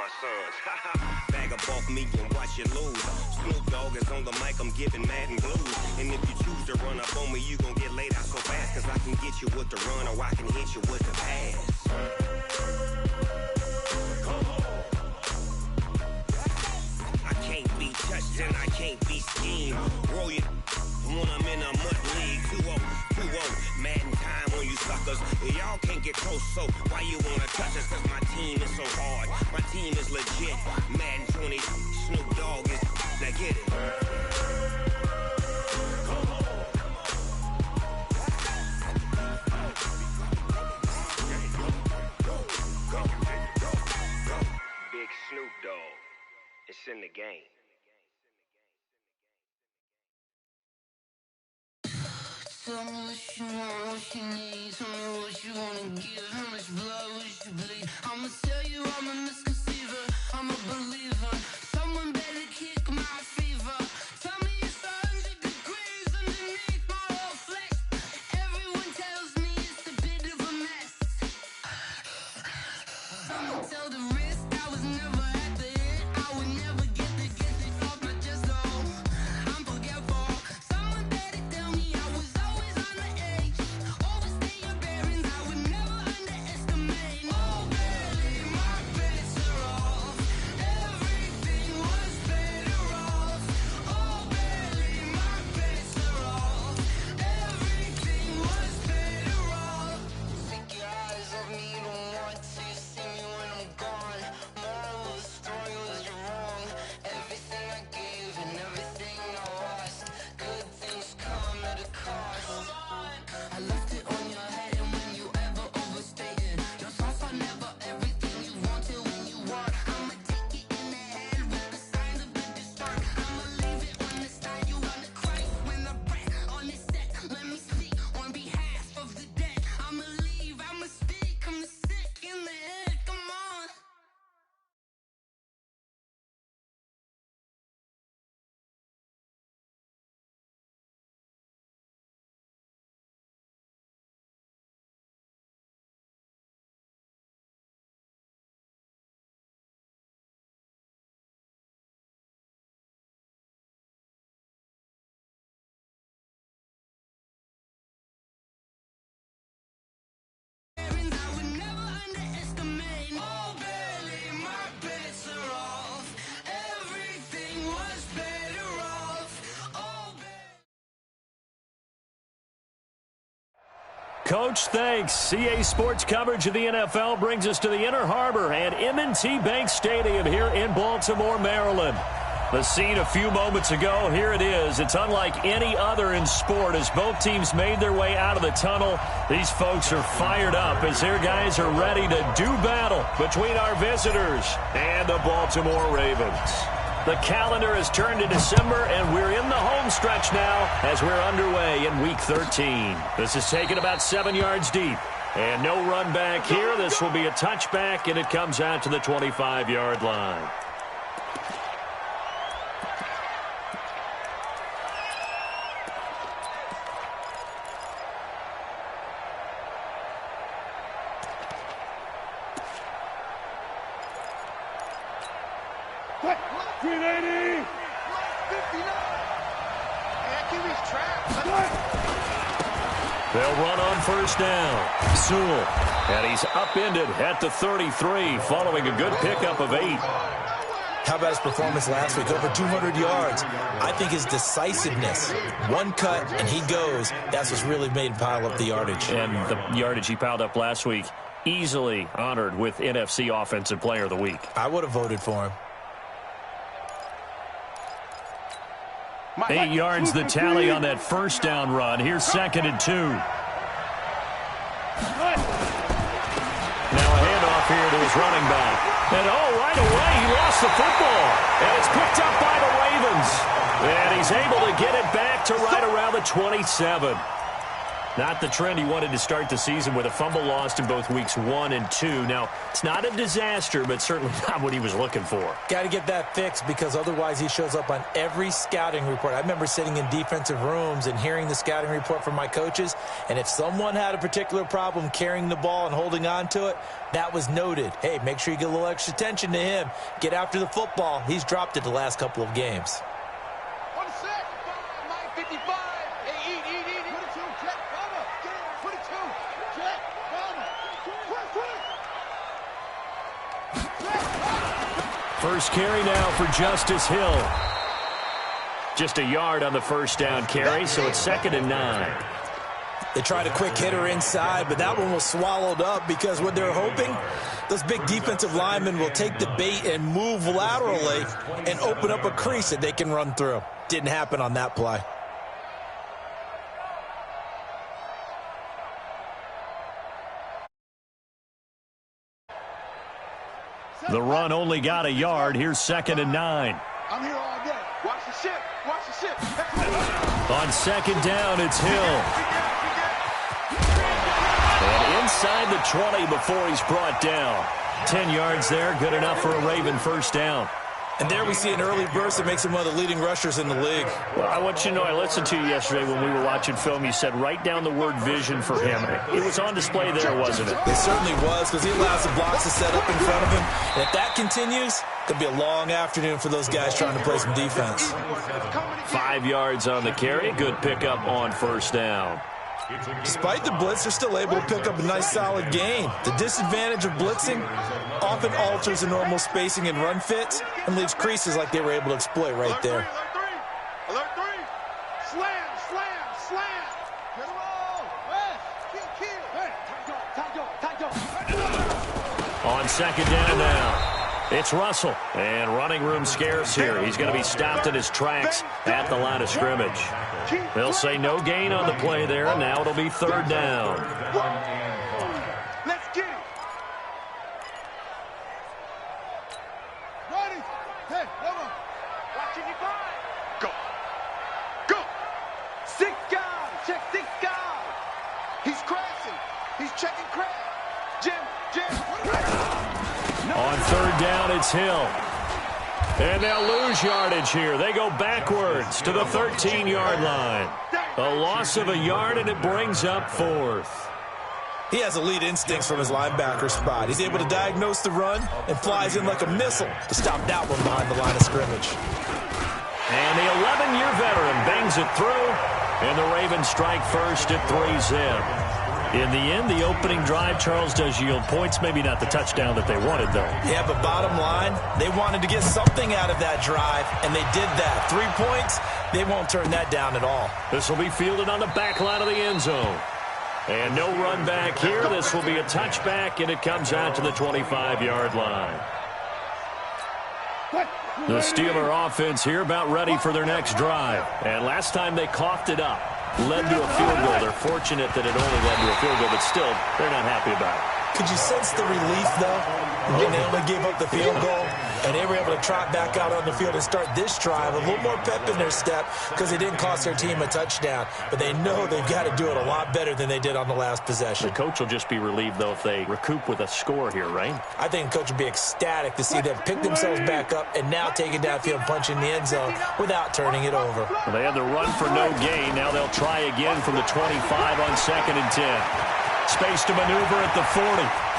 my sons. Bag up off me and watch you lose. Snoop Dogg is on the mic, I'm giving Madden blues. And if you choose to run up on me, you gon' get laid out so fast. Cause I can get you with the run or I can hit you with the pass. I can't be touched and I can't be schemed. Roll you when I'm in a mud league. 2-0, Madden time on you suckers. Y'all can't get close, so why you wanna touch us? Cause my team is so hard. My team is legit. Madden 20, Snoop Dogg is. Now get it. Big Snoop Dogg. It's in the game. Tell me what you want, what you need. Tell me what you wanna give. How much blood would you bleed? I'ma tell you I'm a misconceiver. I'm a believer. Someone better kick my fever. Tell me it's 100 degrees underneath my whole flesh. Everyone tells me it's a bit of a mess. Someone tell the risk I was never at the end. I would never get it off my chest. Oh, I'm forgetful. Someone better tell me I was always on the edge. Overstay your bearings, I would never underestimate. Oh, barely, my bets are off. Everything was better off. Oh, barely, my bets are off. Everything was better off. Take your eyes off me, you don't want to see me when I'm gone. Moral of the story was you're wrong. Everything I gave and everything I lost. Good things come at a cost. I left it on your head, and when you ever overstay it, your thoughts are never everything you wanted when you want. I'ma take it in the head with the signs of the disturbed. I'ma leave it on the side. You wanna cry when I breath on this set. Let me speak on behalf of the dead. I'ma leave, I'ma speak. I'm the sick in the head. Come on. I would never underestimate. Oh, barely, my bets are off. Everything was better off. Oh, Coach, thanks. CA Sports coverage of the NFL brings us to the Inner Harbor and M&T Bank Stadium here in Baltimore, Maryland. The scene a few moments ago, here it is. It's unlike any other in sport as both teams made their way out of the tunnel. These folks are fired up as their guys are ready to do battle between our visitors and the Baltimore Ravens. The calendar has turned to December, and we're in the home stretch now as we're underway in Week 13. This is taken about 7 yards deep. And no run back here. This will be a touchback, and it comes out to the 25-yard line. They'll run on first down. Sewell. And he's upended at the 33 following a good pickup of 8. How about his performance last week? Over 200 yards. I think his decisiveness. One cut, and he goes. That's what's really made him pile up the yardage. And the yardage he piled up last week, easily honored with NFC Offensive Player of the Week. I would have voted for him. 8 yards the tally on that first down run. Here's 2nd and 2. Now a handoff here to his running back. And right away he lost the football. And it's picked up by the Ravens. And he's able to get it back to right around the 27. Not the trend he wanted to start the season with a fumble lost in both weeks 1 and 2. Now, it's not a disaster, but certainly not what he was looking for. Got to get that fixed because otherwise he shows up on every scouting report. I remember sitting in defensive rooms and hearing the scouting report from my coaches, and if someone had a particular problem carrying the ball and holding on to it, that was noted. Hey, make sure you get a little extra attention to him. Get after the football. He's dropped it the last couple of games. First carry now for Justice Hill. Just a yard on the first down carry, so it's 2nd and 9. They tried a quick hitter inside, but that one was swallowed up because what they're hoping, those big defensive linemen will take the bait and move laterally and open up a crease that they can run through. Didn't happen on that play. The run only got a yard. Here's 2nd and 9. I'm here all day. Watch the ship. Watch the ship. On 2nd down, it's Hill. And inside the 20 before he's brought down. 10 yards there, good enough for a Raven first down. And there we see an early burst that makes him one of the leading rushers in the league. Well, I want you to know, I listened to you yesterday when we were watching film. You said write down the word vision for him. It was on display there, wasn't it? It certainly was because he allows the blocks to set up in front of him. And if that continues, it could be a long afternoon for those guys trying to play some defense. 5 yards on the carry. Good pickup on first down. Despite the blitz, they're still able to pick up a nice solid gain. The disadvantage of blitzing often alters the normal spacing and run fits and leaves creases like they were able to exploit right there. Alert 3. Slam, slam, slam. Get him all. West. Kill. Hey, On 2nd down now. It's Russell, and running room scarce here. He's going to be stopped in his tracks at the line of scrimmage. They'll say no gain on the play there, and now it'll be 3rd down. Let's get it. Ready. Hey, come on. Watching you fly. Go. Go. 6 guys. Check 6 guys. He's crashing. He's checking crash. Jim. On 3rd down, it's Hill. And they'll lose yardage here. They go backwards to the 13-yard line. A loss of a yard, and it brings up 4th. He has elite instincts from his linebacker spot. He's able to diagnose the run and flies in like a missile to stop that one behind the line of scrimmage. And the 11-year veteran bangs it through, and the Ravens strike first at 3-zip. In the end, the opening drive, Charles, does yield points. Maybe not the touchdown that they wanted, though. Yeah, but bottom line, they wanted to get something out of that drive, and they did that. 3 points, they won't turn that down at all. This will be fielded on the back line of the end zone. And no run back here. This will be a touchback, and it comes out to the 25-yard line. The Steeler offense here about ready for their next drive. And last time they coughed it up. Led to a field goal. They're fortunate that it only led to a field goal, but still, they're not happy about it. Could you sense the relief, though, when they only gave up the field goal, and they were able to trot back out on the field and start this drive a little more pep in their step because it didn't cost their team a touchdown, but they know they've got to do it a lot better than they did on the last possession. The coach will just be relieved, though, if they recoup with a score here, right? I think the coach would be ecstatic to see them pick themselves back up and now take it downfield and punch in the end zone without turning it over. Well, they had the run for no gain. Now they'll try again from the 25 on 2nd and 10. Space to maneuver at the 40.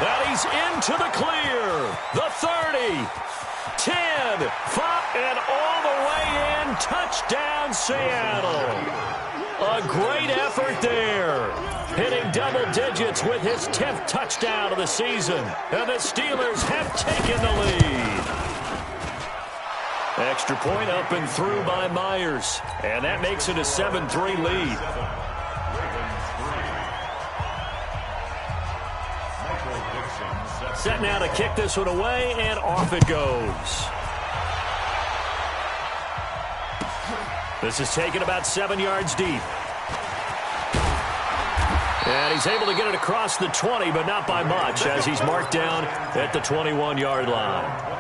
That he's into the clear. The 30. 10. 5. And all the way in. Touchdown, Seattle. A great effort there. Hitting double digits with his 10th touchdown of the season. And the Steelers have taken the lead. Extra point up and through by Myers. And that makes it a 7-3 lead. Set now to kick this one away, and off it goes. This is taken about 7 yards deep. And he's able to get it across the 20, but not by much, as he's marked down at the 21-yard line.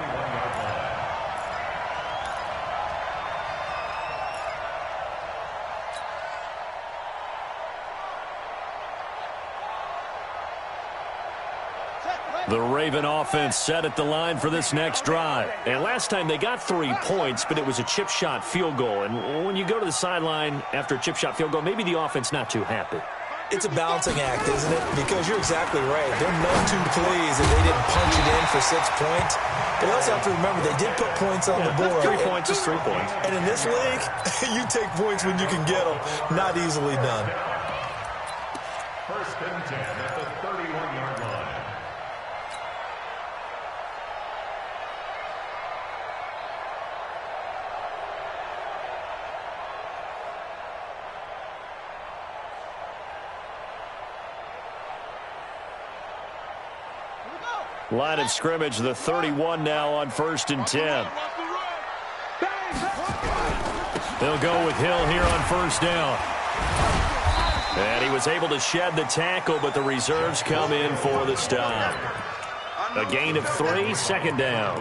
The Raven offense set at the line for this next drive. And last time they got 3 points, but it was a chip shot field goal. And when you go to the sideline after a chip shot field goal, maybe the offense not too happy. It's a balancing act, isn't it? Because you're exactly right. They're none too pleased that they didn't punch it in for 6 points. But you also have to remember they did put points on the board. 3 points is 3 points. And in this league, you take points when you can get them. Not easily done. First and 10 at the 31-yard line. Line of scrimmage, the 31 now on 1st and 10. They'll go with Hill here on 1st down. And he was able to shed the tackle, but the reserves come in for the stop. A gain of 3, 2nd down.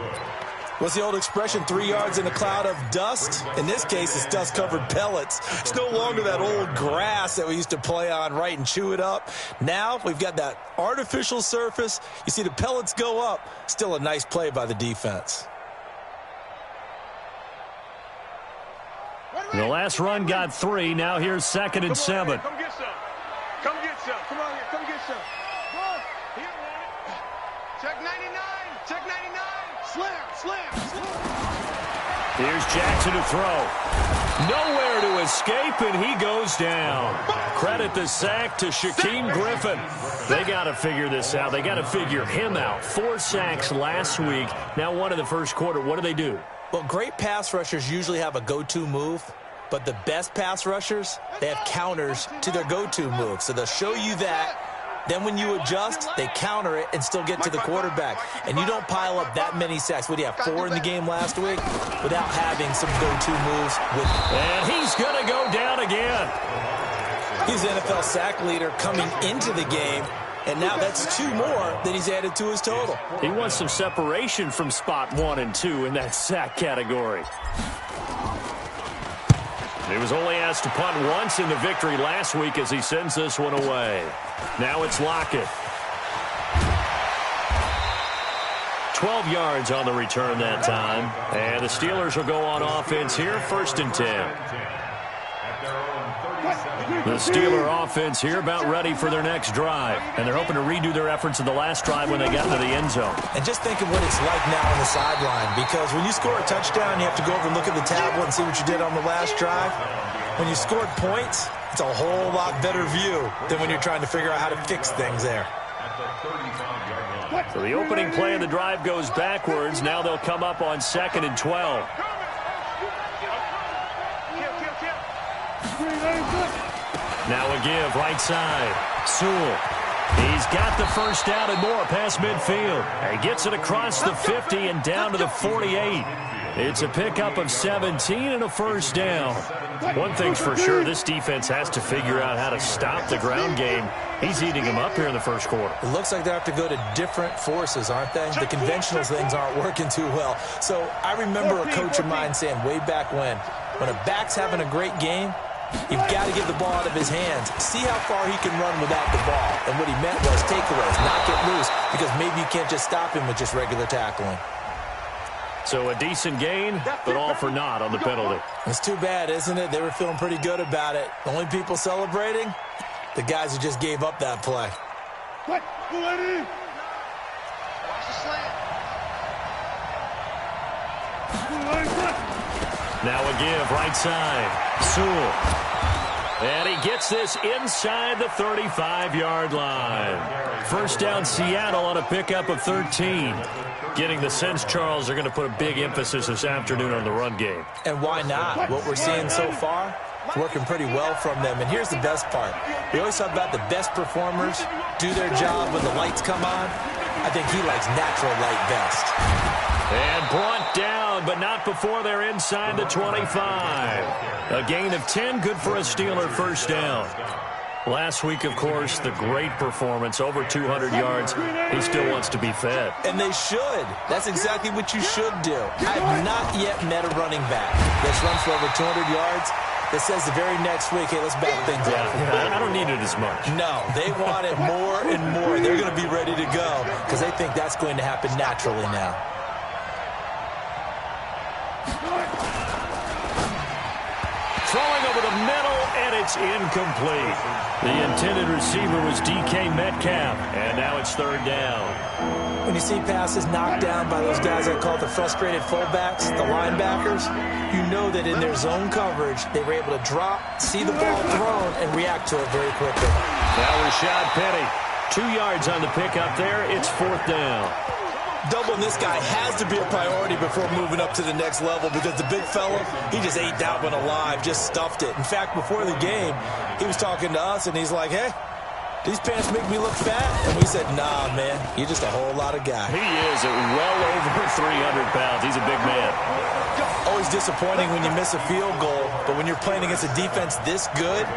What's the old expression, 3 yards in a cloud of dust? In this case, it's dust-covered pellets. It's no longer that old grass that we used to play on, right, and chew it up. Now we've got that artificial surface. You see the pellets go up. Still a nice play by the defense. The last run got 3. Now here's 2nd and 7. Come get some. Come get some. Come on here. Come get some. He don't want it. Check 99. Check 99. Slam. Here's Jackson to throw. Nowhere to escape, and he goes down. Credit the sack to Shaquem Griffin. They got to figure this out. They got to figure him out. 4 sacks last week. Now 1 in the first quarter. What do? Well, great pass rushers usually have a go-to move, but the best pass rushers, they have counters to their go-to move. So they'll show you that. Then when you adjust, they counter it and still get to the quarterback. And you don't pile up that many sacks. What do you have, 4 in the game last week? Without having some go-to moves. And he's going to go down again. He's the NFL sack leader coming into the game. And now that's 2 more that he's added to his total. He wants some separation from spot 1 and 2 in that sack category. He was only asked to punt once in the victory last week as he sends this one away. Now it's Lockett. 12 yards on the return that time. And the Steelers will go on offense here, 1st and 10. The Steeler offense here about ready for their next drive. And they're hoping to redo their efforts in the last drive when they got into the end zone. And just think of what it's like now on the sideline. Because when you score a touchdown, you have to go over and look at the tablet and see what you did on the last drive. When you scored points, it's a whole lot better view than when you're trying to figure out how to fix things there. So the opening play of the drive goes backwards. Now they'll come up on 2nd and 12. Now a give, right side. Sewell. He's got the first down and more past midfield. He gets it across the 50 and down to the 48. It's a pickup of 17 and a 1st down. One thing's for sure, this defense has to figure out how to stop the ground game. He's eating them up here in the first quarter. It looks like they have to go to different forces, aren't they? The conventional things aren't working too well. So I remember a coach of mine saying way back when a back's having a great game, you've got to get the ball out of his hands. See how far he can run without the ball. And what he meant was takeaways, not get loose, because maybe you can't just stop him with just regular tackling. So a decent gain, but all for naught on the penalty. It's too bad, isn't it? They were feeling pretty good about it. The only people celebrating, the guys who just gave up that play. Watch the slant. Now a give, right side. Sewell. And he gets this inside the 35-yard line. First down, Seattle on a pickup of 13. Getting the sense, Charles, they're going to put a big emphasis this afternoon on the run game. And why not? What we're seeing so far, working pretty well from them. And here's the best part. We always talk about the best performers do their job when the lights come on. I think he likes natural light best. And brought down, but not before they're inside the 25. A gain of 10, good for a Steeler first down. Last week, of course, the great performance, over 200 yards. He still wants to be fed. And they should. That's exactly what you should do. I have not yet met a running back that's run for over 200 yards that says the very next week, hey, let's back things up. Yeah, I don't need it as much. No, they want it more and more. They're going to be ready to go because they think that's going to happen naturally now. Throwing over the middle, and it's incomplete. The intended receiver was DK Metcalf, and now it's third down. When you see passes knocked down by those guys I call the frustrated fullbacks, the linebackers, you know that in their zone coverage, they were able to drop, see the ball thrown, and react to it very quickly. Now Rashad Penny, 2 yards on the pickup there. It's fourth down. Doubling this guy has to be a priority before moving up to the next level because the big fella, he just ate that one alive, just stuffed it. In fact, before the game, he was talking to us, and he's like, hey, these pants make me look fat? And we said, nah, man, you're just a whole lot of guy. He is at well over 300 pounds. He's a big man. Always disappointing when you miss a field goal, but when you're playing against a defense this good,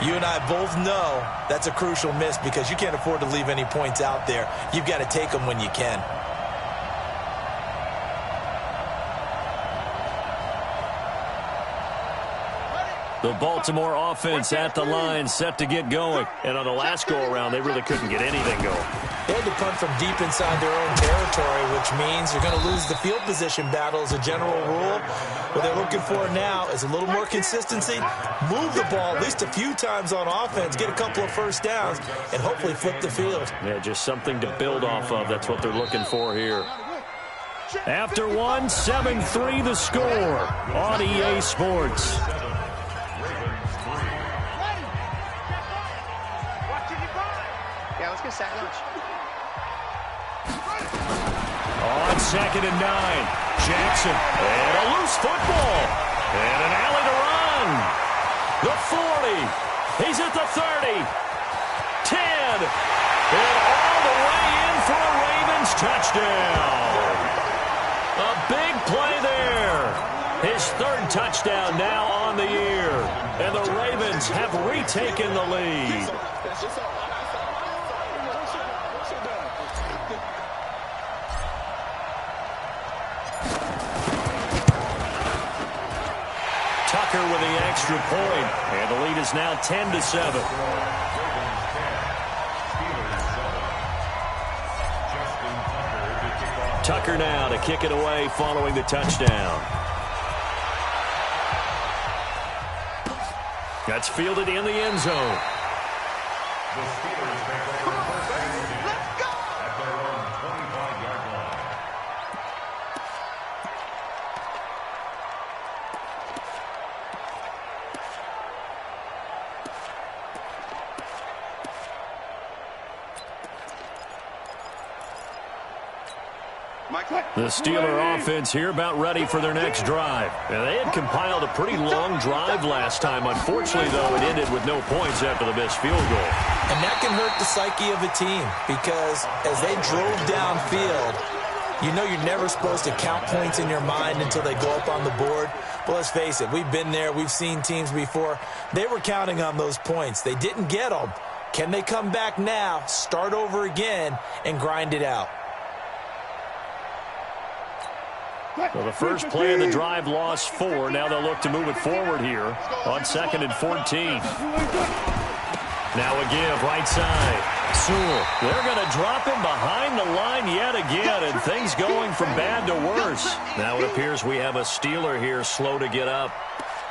you and I both know that's a crucial miss because you can't afford to leave any points out there. You've got to take them when you can. The Baltimore offense at the line, set to get going. And on the last go-around, they really couldn't get anything going. They had to punt from deep inside their own territory, which means you're going to lose the field position battle as a general rule. What they're looking for now is a little more consistency, move the ball at least a few times on offense, get a couple of first downs, and hopefully flip the field. Yeah, just something to build off of. That's what they're looking for here. After one, 7-3 the score on EA Sports. Yeah, let's get sack lunch. On 2nd and 9, Jackson, and a loose football, and an alley to run. The 40, he's at the 30, 10, and all the way in for a Ravens touchdown. A big play there. His third touchdown now on the year, and the Ravens have retaken the lead. Tucker with the extra point, and the lead is now 10-7. Tucker now to kick it away following the touchdown. That's fielded in the end zone. The Steelers make over first and 10 at their own 25-yard line. The Steeler offense here about ready for their next drive. And they had compiled a pretty long drive last time. Unfortunately, though, it ended with no points after the missed field goal. And that can hurt the psyche of a team because as they drove downfield, you know you're never supposed to count points in your mind until they go up on the board. But let's face it, we've been there. We've seen teams before. They were counting on those points. They didn't get them. Can they come back now, start over again, and grind it out? Well, the first play of the drive lost 4. Now they'll look to move it forward here on 2nd and 14. Now a give right side. Sewell. They're going to drop him behind the line yet again, and things going from bad to worse. Now it appears we have a Steeler here slow to get up.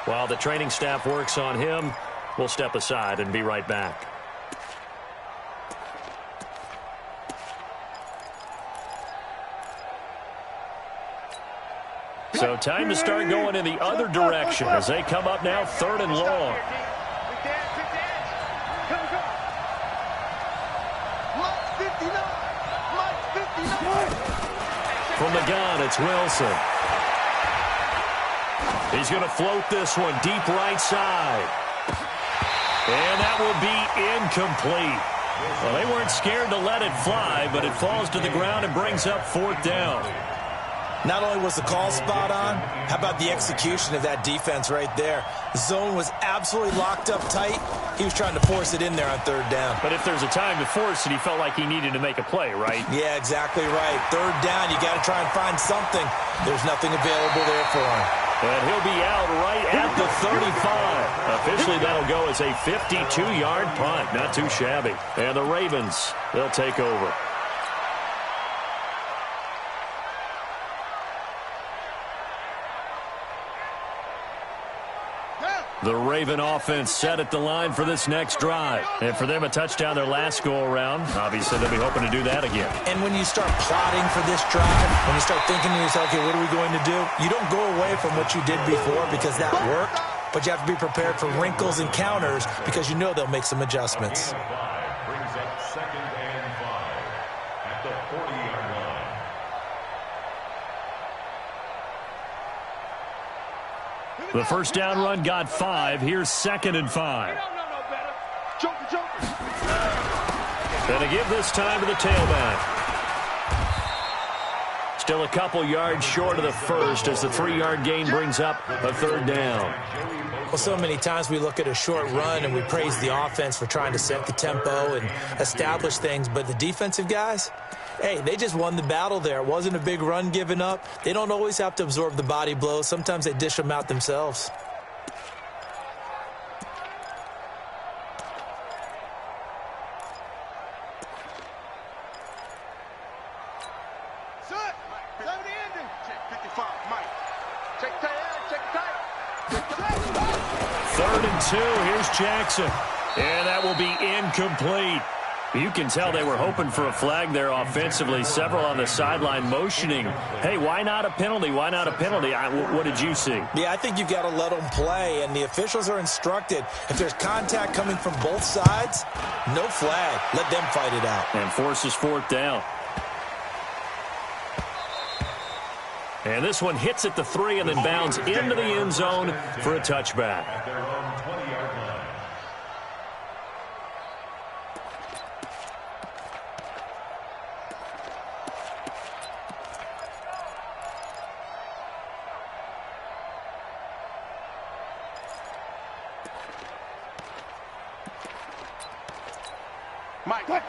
While the training staff works on him, we'll step aside and be right back. So time to start going in the other direction as they come up now 3rd and long. From the gun, it's Wilson. He's going to float this one deep right side. And that will be incomplete. Well, they weren't scared to let it fly, but it falls to the ground and brings up 4th down. Not only was the call spot on, how about the execution of that defense right there? The zone was absolutely locked up tight. He was trying to force it in there on 3rd down. But if there's a time to force it, he felt like he needed to make a play, right? Yeah, exactly right. 3rd down, you got to try and find something. There's nothing available there for him. And he'll be out right at the 35. Officially, that'll go as a 52-yard punt. Not too shabby. And the Ravens, they'll take over. The Raven offense set at the line for this next drive. And for them, a touchdown their last go-around. Obviously, they'll be hoping to do that again. And when you start plotting for this drive, when you start thinking to yourself, okay, what are we going to do? You don't go away from what you did before because that worked. But you have to be prepared for wrinkles and counters because you know they'll make some adjustments. Brings up 2nd and 5 at the 40-yard line. The first down run got 5. Here's 2nd and 5. And to give this time to the tailback. Still a couple yards short of the first as the 3-yard gain brings up a 3rd down. Well, so many times we look at a short run and we praise the offense for trying to set the tempo and establish things, but the defensive guys, hey, they just won the battle there. It wasn't a big run given up. They don't always have to absorb the body blows. Sometimes they dish them out themselves. Third and 2. Here's Jackson. And that will be incomplete. You can tell they were hoping for a flag there offensively. Several on the sideline motioning, hey, why not a penalty? Why not a penalty? What did you see? Yeah, I think you've got to let them play, and the officials are instructed. If there's contact coming from both sides, no flag. Let them fight it out. And forces 4th down. And this one hits at the 3 and then bounds into the end zone for a touchback. At their own 20-yard line.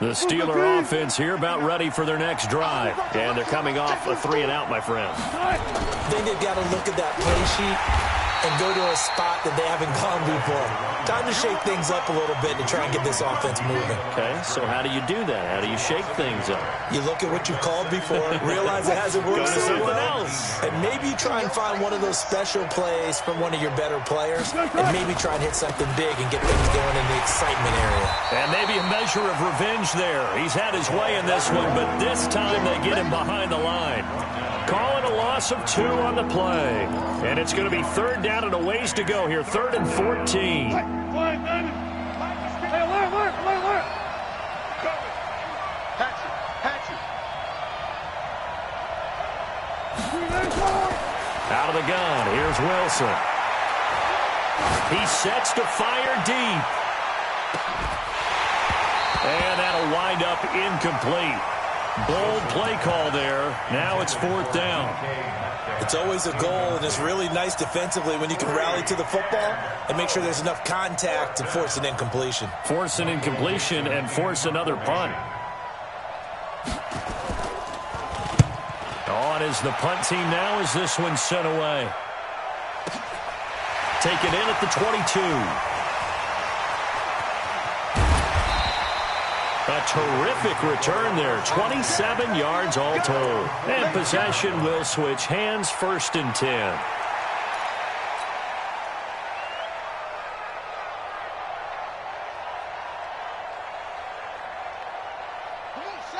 The Steeler offense here about ready for their next drive. And they're coming off a 3-and-out, my friend. I think they've got to look at that play sheet and go to a spot that they haven't gone before. Time to shake things up a little bit to try and get this offense moving. Okay, so how do you do that? How do you shake things up? You look at what you called before, realize it hasn't worked so well, and maybe you try and find one of those special plays from one of your better players, and maybe try and hit something big and get things going in the excitement area. And maybe a measure of revenge there. He's had his way in this one, but this time they get him behind the line. Calling a loss of 2 on the play. And it's going to be 3rd down and a ways to go here. 3rd and 14. Out of the gun. Here's Wilson. He sets to fire deep. And that'll wind up incomplete. Bold play call there. Now it's 4th down. It's always a goal, and it's really nice defensively when you can rally to the football and make sure there's enough contact to force an incompletion. Force an incompletion and force another punt. On is the punt team now as this one's sent away. Taken in at the 22. A terrific return there. 27 yards all told. And possession will switch hands. 1st and 10.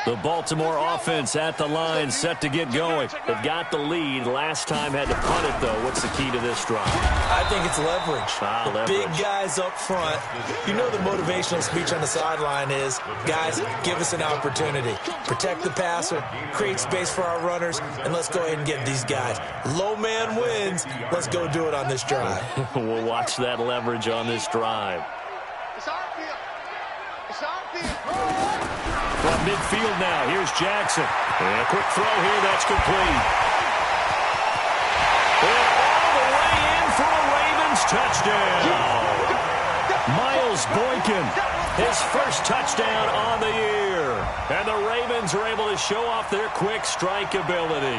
The Baltimore offense at the line, set to get going. They've got the lead. Last time had to punt it, though. What's the key to this drive? I think it's leverage. The big guys up front. You know the motivational speech on the sideline is, guys, give us an opportunity. Protect the passer, create space for our runners, and let's go ahead and get these guys. Low man wins. Let's go do it on this drive. We'll watch that leverage on this drive. It's our field. It's our field. From midfield now, here's Jackson. And a quick throw here, that's complete. And all the way in for a Ravens touchdown. Miles Boykin, his first touchdown on the year. And the Ravens are able to show off their quick strike ability.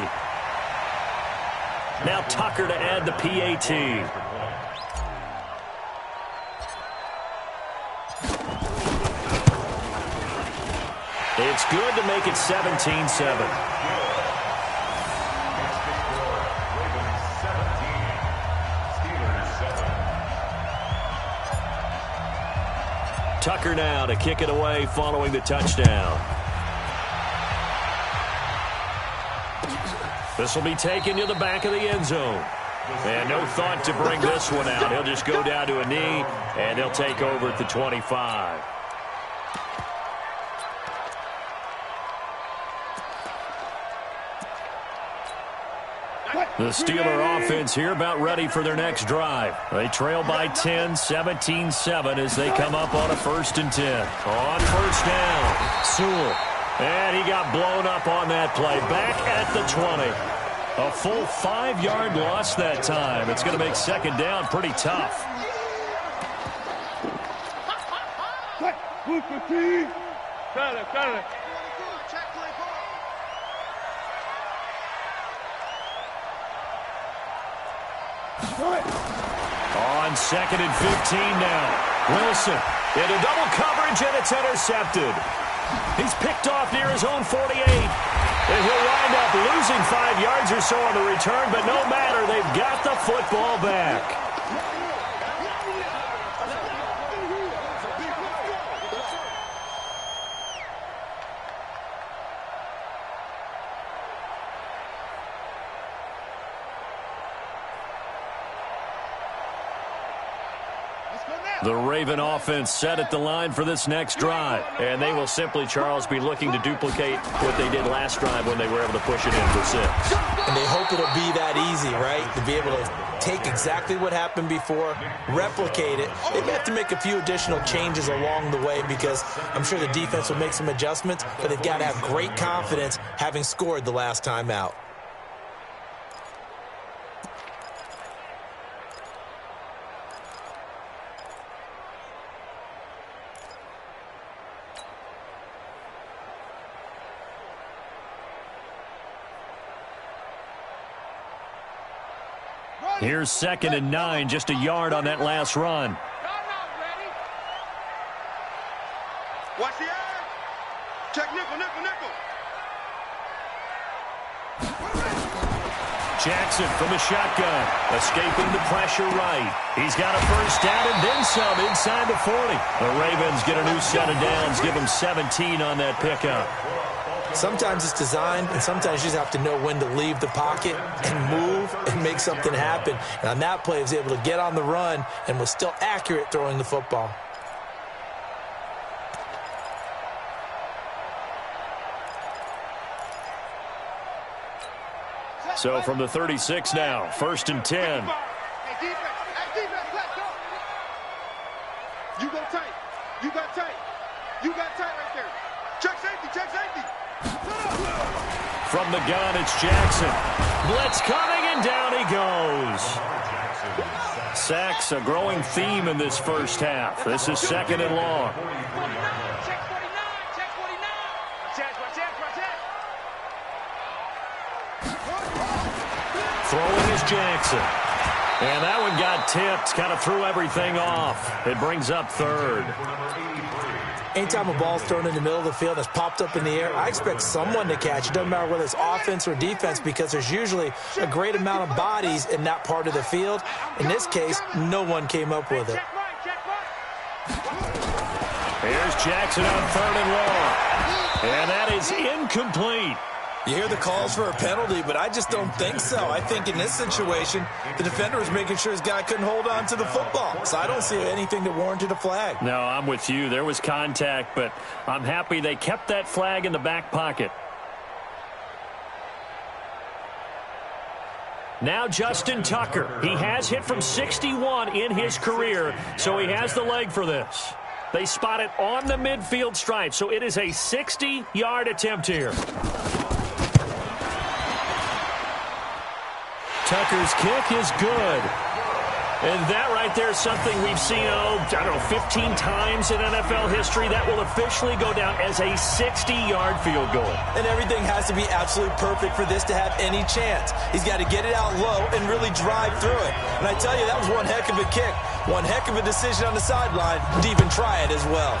Now Tucker to add the PAT. It's good to make it 17-7. Tucker now to kick it away following the touchdown. This will be taken to the back of the end zone. And no thought to bring this one out. He'll just go down to a knee, and they'll take over at the 25. The Steeler offense here about ready for their next drive. They trail by 10, 17-7 as they come up on a 1st and 10. On first down, Sewell. And he got blown up on that play. Back at the 20. A full 5-yard loss that time. It's going to make second down pretty tough. On 2nd and 15 now. Wilson into double coverage, and it's intercepted. He's picked off near his own 48. And he'll wind up losing 5 yards or so on the return, but no matter, they've got the football back. The Raven offense set at the line for this next drive. And they will simply, Charles, be looking to duplicate what they did last drive when they were able to push it in for 6. And they hope it'll be that easy, right? To be able to take exactly what happened before, replicate it. They may have to make a few additional changes along the way because I'm sure the defense will make some adjustments, but they've got to have great confidence having scored the last time out. Here's 2nd and 9, just a yard on that last run. Watch the eye. Check nickel, nickel, nickel. Jackson from the shotgun, escaping the pressure right. He's got a first down and then some inside the 40. The Ravens get a new set of downs, give them 17 on that pickup. Sometimes it's designed, and sometimes you just have to know when to leave the pocket and move and make something happen. And on that play, he was able to get on the run and was still accurate throwing the football. So from the 36 now, 1st and 10. Hey, defense, let's go. You go tight. You got tight. You got tight right there. Check safety, check safety. From the gun, it's Jackson. Blitz coming, and down he goes. Sacks a growing theme in this first half. This is 2nd and long. Check 49, check 49. Throwing is Jackson. And that one got tipped, kind of threw everything off. It brings up 3rd. Anytime a ball's thrown in the middle of the field that's popped up in the air, I expect someone to catch it. Doesn't matter whether it's offense or defense because there's usually a great amount of bodies in that part of the field. In this case, no one came up with it. Here's Jackson on 3rd and long. And that is incomplete. You hear the calls for a penalty, but I just don't think so. I think in this situation, the defender was making sure his guy couldn't hold on to the football. So I don't see anything that warranted a flag. No, I'm with you. There was contact, but I'm happy they kept that flag in the back pocket. Now Justin Tucker. He has hit from 61 in his career, so he has the leg for this. They spot it on the midfield stripe, so it is a 60-yard attempt here. Tucker's kick is good. And that right there is something we've seen, 15 times in NFL history. That will officially go down as a 60-yard field goal. And everything has to be absolutely perfect for this to have any chance. He's got to get it out low and really drive through it. And I tell you, that was one heck of a kick. One heck of a decision on the sideline to even try it as well.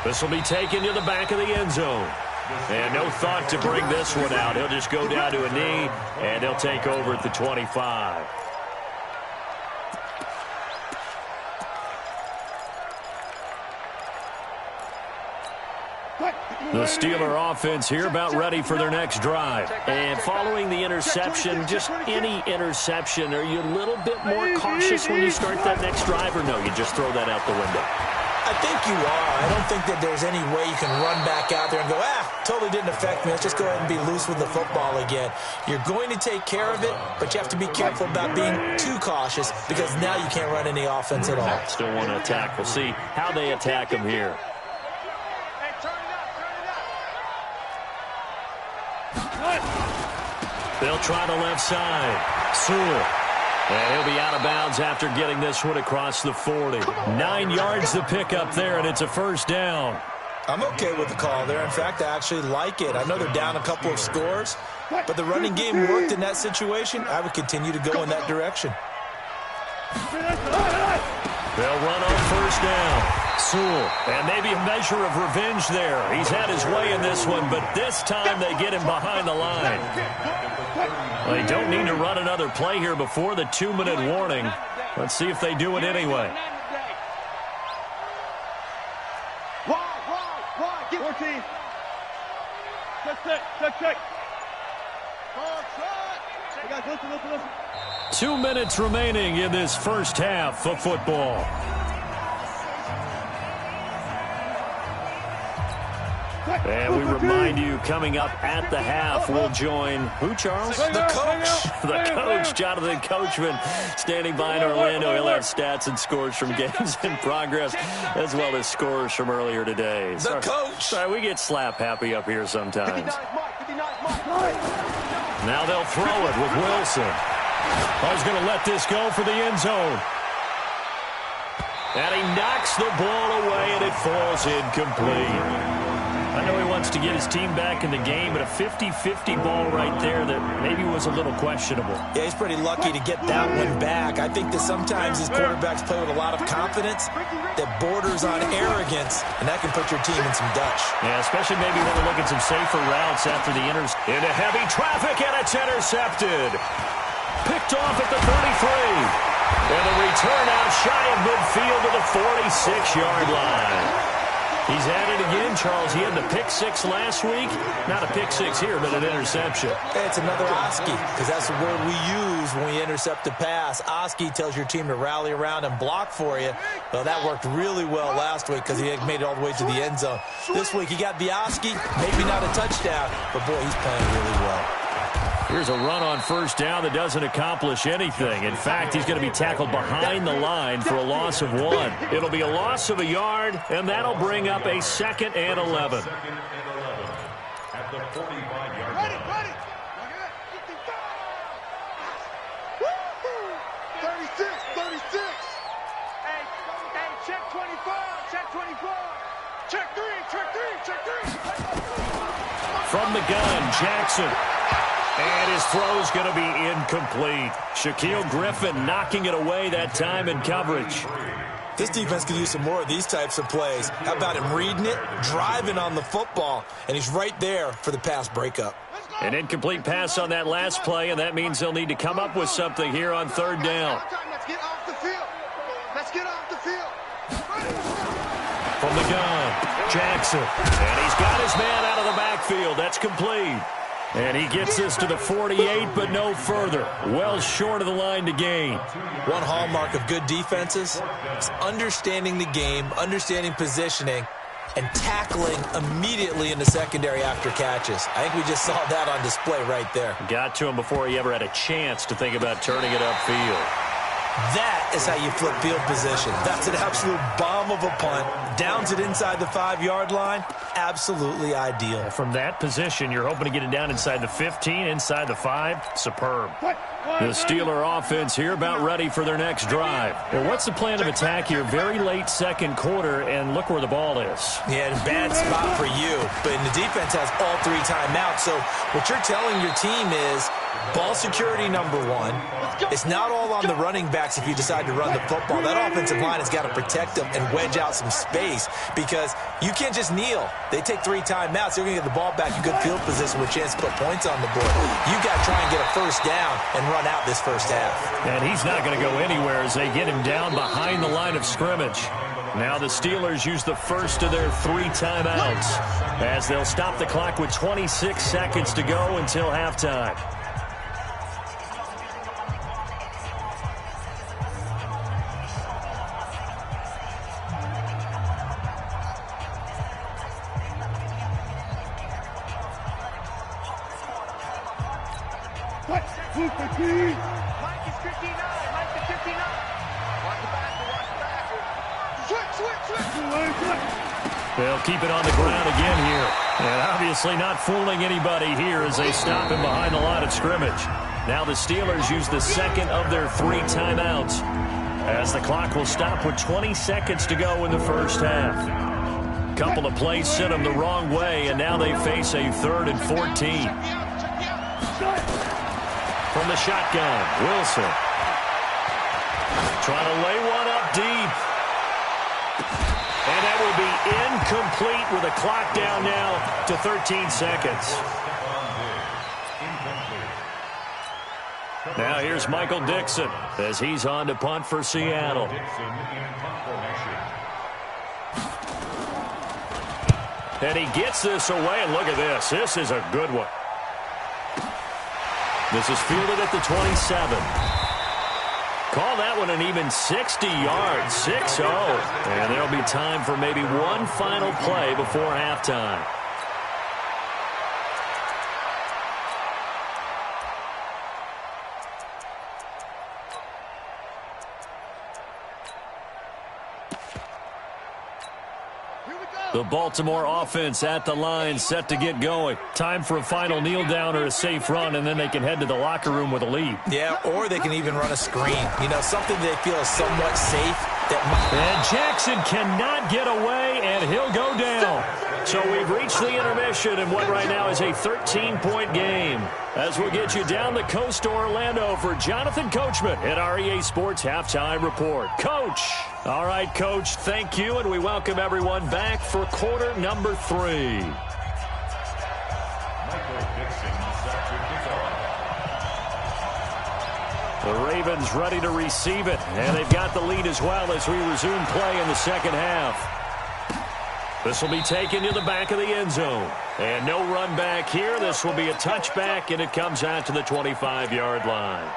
This will be taken to the back of the end zone. And no thought to bring this one out. He'll just go down to a knee, and he'll take over at the 25. The Steeler offense here about ready for their next drive. And following the interception, just any interception, are you a little bit more cautious when you start that next drive, or no, you just throw that out the window? I think you are. I don't think that there's any way you can run back out there and go, totally didn't affect me. Let's just go ahead and be loose with the football again. You're going to take care of it, but you have to be careful about being too cautious because now you can't run any offense at all. Still want to attack. We'll see how they attack him here. They'll try the left side. Sewell. And he'll be out of bounds after getting this one across the 40. 9 yards to pick up there, and it's a first down. I'm okay with the call there. In fact, I actually like it. I know they're down a couple of scores, but the running game worked in that situation. I would continue to go in that direction. They'll run on first down. Sewell. And maybe a measure of revenge there. He's had his way in this one, but this time they get him behind the line. They don't need to run another play here before the 2-minute warning. Let's see if they do it anyway. Get 14. Check. 2 minutes remaining in this first half of football. And we remind you, coming up at the half, we'll join who, Charles? The coach. The coach, Jonathan Coachman, standing by in Orlando. He'll have stats and scores from games in progress, as well as scores from earlier today. The coach. Sorry, we get slap happy up here sometimes. Now they'll throw it with Wilson. He's going to let this go for the end zone. And he knocks the ball away, and it falls incomplete. I know he wants to get his team back in the game, but a 50-50 ball right there that maybe was a little questionable. Yeah, he's pretty lucky to get that one back. I think that sometimes these quarterbacks play with a lot of confidence that borders on arrogance, and that can put your team in some Dutch. Yeah, especially maybe want to look at some safer routes after the into heavy traffic, and it's intercepted. Picked off at the 33. And the return out shy of midfield to the 46-yard line. He's at it again, Charles. He had the pick six last week. Not a pick six here, but an interception. Hey, it's another Oski, because that's the word we use when we intercept a pass. Oski tells your team to rally around and block for you. Well, that worked really well last week because he had made it all the way to the end zone. This week, he got the Oski, maybe not a touchdown, but, boy, he's playing really well. Here's a run on first down that doesn't accomplish anything. In fact, he's going to be tackled behind the line for a loss of 1. It'll be a loss of a yard, and that'll bring up a 2nd and 11. At the 45-yard line. Ready. 36. Hey, check 25. Check 3. From the gun, Jackson. And his throw's going to be incomplete. Shaquille Griffin knocking it away that time in coverage. This defense could use some more of these types of plays. How about him reading it, driving on the football, and he's right there for the pass breakup. An incomplete pass on that last play, and that means they'll need to come up with something here on third down. Let's get off the field. From the gun, Jackson. And he's got his man out of the backfield. That's complete. And he gets this to the 48, but no further. Well short of the line to gain. One hallmark of good defenses is understanding the game, understanding positioning, and tackling immediately in the secondary after catches. I think we just saw that on display right there. Got to him before he ever had a chance to think about turning it upfield. That is how you flip field position. That's an absolute bomb of a punt. Downs it inside the 5-yard line. Absolutely ideal. From that position, you're hoping to get it down inside the 15, inside the 5. Superb. The Steeler offense here about ready for their next drive. Well, what's the plan of attack here? Very late second quarter, and look where the ball is. Yeah, bad spot for you. But the defense has all 3 timeouts. So what you're telling your team is ball security number 1. It's not all on the running backs if you decide to run the football. That offensive line has got to protect them and wedge out some space because you can't just kneel. They take 3 timeouts. They're going to get the ball back in good field position with a chance to put points on the board. You got to try and get a first down and run out this first half. And he's not going to go anywhere as they get him down behind the line of scrimmage. Now the Steelers use the first of their 3 timeouts as they'll stop the clock with 26 seconds to go until halftime. Mike is 59. Mike is 59. Watch the back. Switch. They'll keep it on the ground again here. And obviously not fooling anybody here as they stop him behind the line of scrimmage. Now the Steelers use the second of their 3 timeouts as the clock will stop with 20 seconds to go in the first half. Couple of plays sent them the wrong way, and now they face a 3rd and 14. From the shotgun, Wilson. Trying to lay one up deep. And that will be incomplete with a clock down now to 13 seconds. Now here's Michael Dixon as he's on to punt for Seattle. And he gets this away, and look at this. This is a good one. This is fielded at the 27. Call that one an even 60 yards, 6-0. And there'll be time for maybe one final play before halftime. The Baltimore offense at the line, set to get going. Time for a final kneel down or a safe run, and then they can head to the locker room with a lead. Yeah, or they can even run a screen. You know, something they feel is somewhat safe. And Jackson cannot get away, and he'll go down. So we've reached the intermission in what right now is a 13-point game. As we'll get you down the coast to Orlando for Jonathan Coachman at our EA Sports Halftime Report. Coach. All right, Coach, thank you, and we welcome everyone back for quarter number 3. Michael Dixon set to kick off. The Ravens ready to receive it, and they've got the lead as well as we resume play in the second half. This will be taken to the back of the end zone. And no run back here. This will be a touchback, and it comes out to the 25-yard line.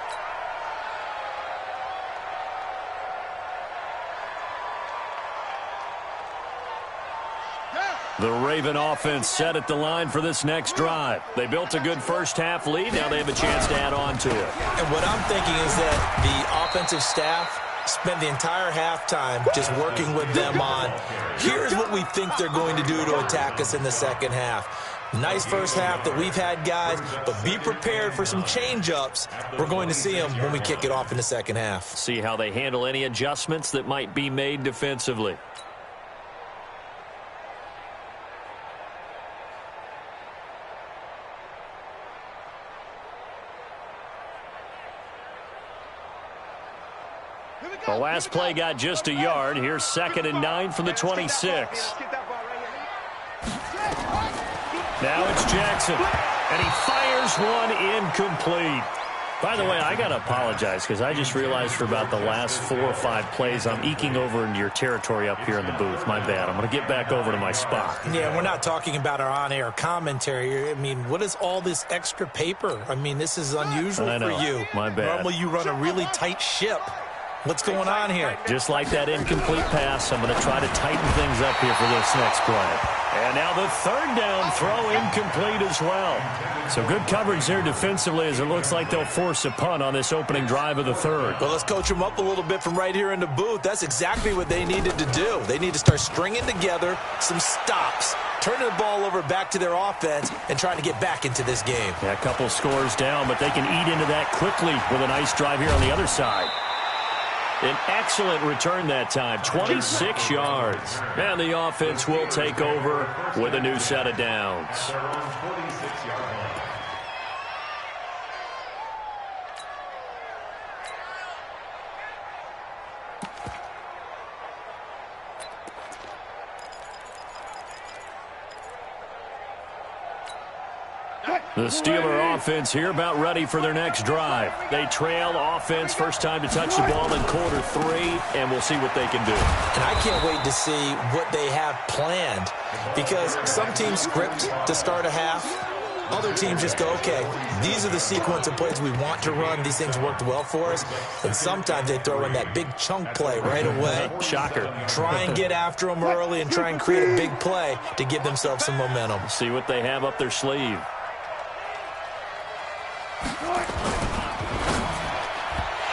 The Raven offense set at the line for this next drive. They built a good first-half lead. Now they have a chance to add on to it. And what I'm thinking is that the offensive staff spent the entire halftime just working with them on, here's what we think they're going to do to attack us in the second half. Nice first half that we've had, guys, but be prepared for some change-ups. We're going to see them when we kick it off in the second half. See how they handle any adjustments that might be made defensively. The last play got just a yard. Here's 2nd and 9 from the 26. Now it's Jackson, and he fires one incomplete. By the way, I got to apologize because I just realized for about the last 4 or 5 plays, I'm eking over into your territory up here in the booth. My bad. I'm going to get back over to my spot. Yeah, we're not talking about our on-air commentary. I mean, what is all this extra paper? I mean, this is unusual for you. My bad. Normally you run a really tight ship. What's going on here? Just like that incomplete pass, I'm going to try to tighten things up here for this next play. And now the third down throw incomplete as well. So good coverage there defensively as it looks like they'll force a punt on this opening drive of the third. Well, let's coach them up a little bit from right here in the booth. That's exactly what they needed to do. They need to start stringing together some stops, turning the ball over back to their offense, and trying to get back into this game. Yeah, a couple scores down, but they can eat into that quickly with a nice drive here on the other side. An excellent return that time, 26 yards. And the offense will take over with a new set of downs. The Steeler offense here about ready for their next drive. They trail offense, first time to touch the ball in quarter 3, and we'll see what they can do. And I can't wait to see what they have planned, because some teams script to start a half. Other teams just go, okay, these are the sequence of plays we want to run. These things worked well for us. And sometimes they throw in that big chunk play right away. Shocker. Try and get after them early and try and create a big play to give themselves some momentum. See what they have up their sleeve.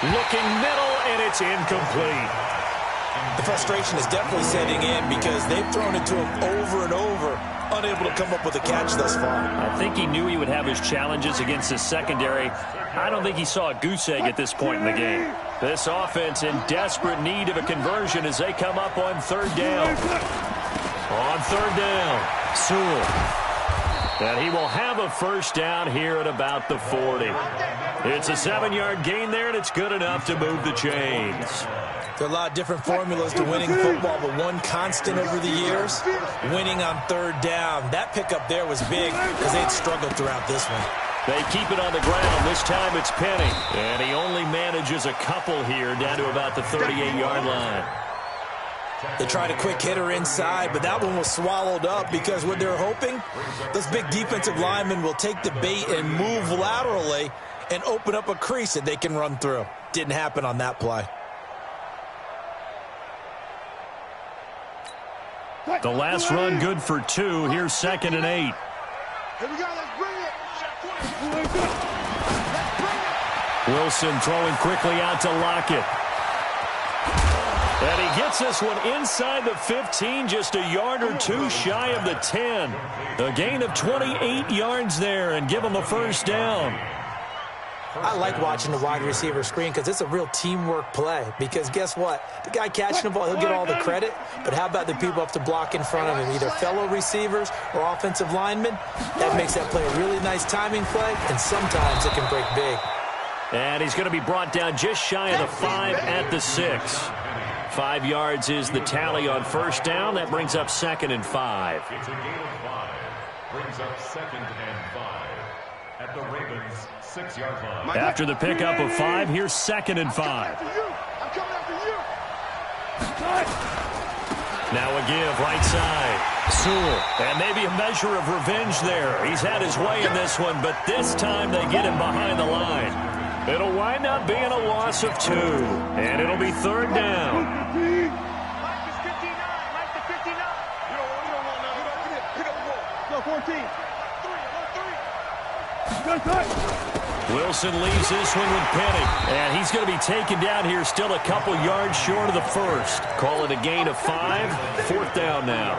Looking middle, and it's incomplete. The frustration is definitely setting in because they've thrown it to him over and over, unable to come up with a catch thus far. I think he knew he would have his challenges against his secondary. I don't think he saw a goose egg at this point in the game. This offense in desperate need of a conversion as they come up on third down. On third down, Sewell. And he will have a first down here at about the 40. It's a 7-yard gain there, and it's good enough to move the chains. There are a lot of different formulas to winning football, but one constant over the years, winning on third down. That pickup there was big because they had struggled throughout this one. They keep it on the ground. This time it's Penny. And he only manages a couple here down to about the 38-yard line. They tried a quick hitter inside, but that one was swallowed up because what they're hoping, those big defensive linemen will take the bait and move laterally and open up a crease that they can run through. Didn't happen on that play. The last run good for 2. Here's 2nd and 8. Here we go, let's bring it. Let's bring it. Wilson throwing quickly out to Lockett. And he gets this one inside the 15, just a yard or 2 shy of the 10. A gain of 28 yards there and give him a first down. I like watching the wide receiver screen because it's a real teamwork play. Because guess what? The guy catching the ball, he'll get all the credit. But how about the people up to block in front of him, either fellow receivers or offensive linemen? That makes that play a really nice timing play, and sometimes it can break big. And he's going to be brought down just shy of the 5 at the 6. 5 yards is the tally on first down. That brings up 2nd and 5. It's a gain of 5. Brings up 2nd and 5 at the Ravens' 6-yard line. After the pickup of 5, here's 2nd and 5. I'm coming after you. Now a give right side. Sewell. And maybe a measure of revenge there. He's had his way in this one, but this time they get him behind the line. It'll wind up being a loss of 2. And it'll be third down. Mike is 59. Mike to 59. You don't want nothing. Pick up the ball. Go 14. 3. Wilson leaves this one with Penny. And he's going to be taken down here still a couple yards short of the first. Call it a gain of 5. 4th down now.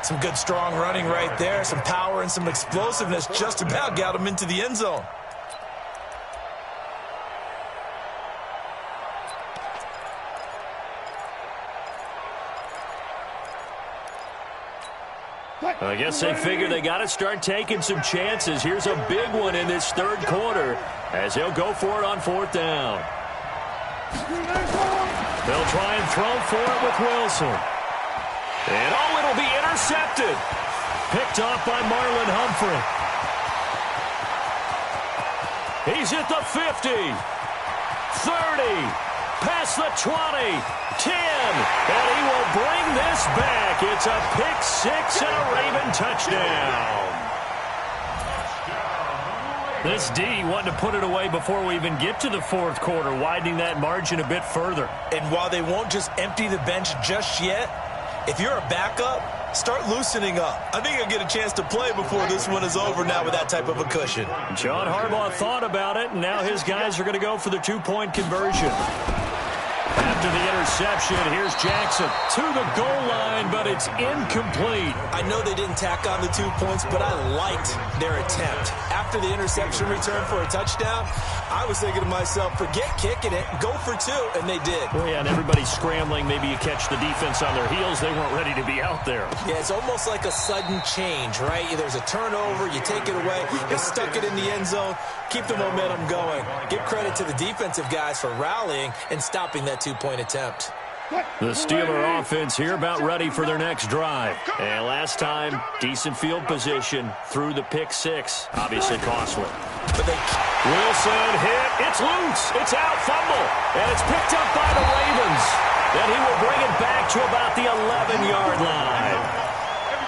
Some good strong running right there. Some power and some explosiveness just about got him into the end zone. I guess they figure they got to start taking some chances. Here's a big one in this third quarter as he'll go for it on 4th down. They'll try and throw for it with Wilson. And it'll be intercepted. Picked off by Marlon Humphrey. He's at the 50, 30, past the 20, 10, and he will bring this back. It's a pick 6 and a Raven touchdown. This D wanting to put it away before we even get to the fourth quarter, widening that margin a bit further. And while they won't just empty the bench just yet, if you're a backup, start loosening up. I think you'll get a chance to play before this one is over now with that type of a cushion. John Harbaugh thought about it, and now his guys are going to go for the two-point conversion. After the interception, here's Jackson to the goal line, but it's incomplete. I know they didn't tack on the 2 points, but I liked their attempt. After the interception return for a touchdown, I was thinking to myself, forget kicking it, go for 2, and they did. Well, yeah, and everybody's scrambling. Maybe you catch the defense on their heels. They weren't ready to be out there. Yeah, it's almost like a sudden change, right? There's a turnover, you take it away, you stuck it in the end zone, keep the momentum going. Give credit to the defensive guys for rallying and stopping that 2-point attempt. The Steeler offense here about ready for their next drive. And last time, decent field position through the pick 6. Obviously costly. But Wilson hit. It's loose. It's out. Fumble. And it's picked up by the Ravens. And he will bring it back to about the 11-yard line.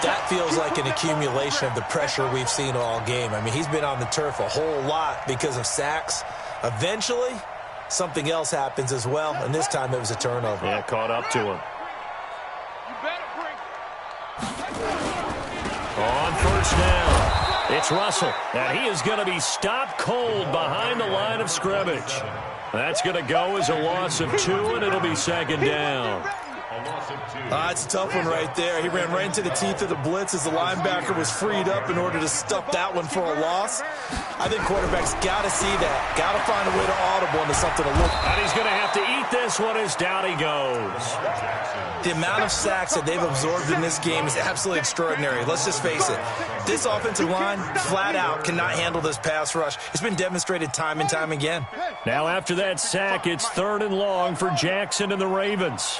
That feels like an accumulation of the pressure we've seen all game. I mean, he's been on the turf a whole lot because of sacks. Eventually, something else happens as well, and this time it was a turnover. Yeah, caught up to him. On first down, it's Russell, and he is going to be stopped cold behind the line of scrimmage. That's going to go as a loss of 2, and it'll be second down. It's a tough one right there. He ran right into the teeth of the blitz as the linebacker was freed up in order to stuff that one for a loss. I think quarterbacks got to see that. Got to find a way to audible into something to look. And he's going to have to eat this one as down he goes. The amount of sacks that they've absorbed in this game is absolutely extraordinary. Let's just face it. This offensive line, flat out, cannot handle this pass rush. It's been demonstrated time and time again. Now after that sack, it's 3rd and long for Jackson and the Ravens.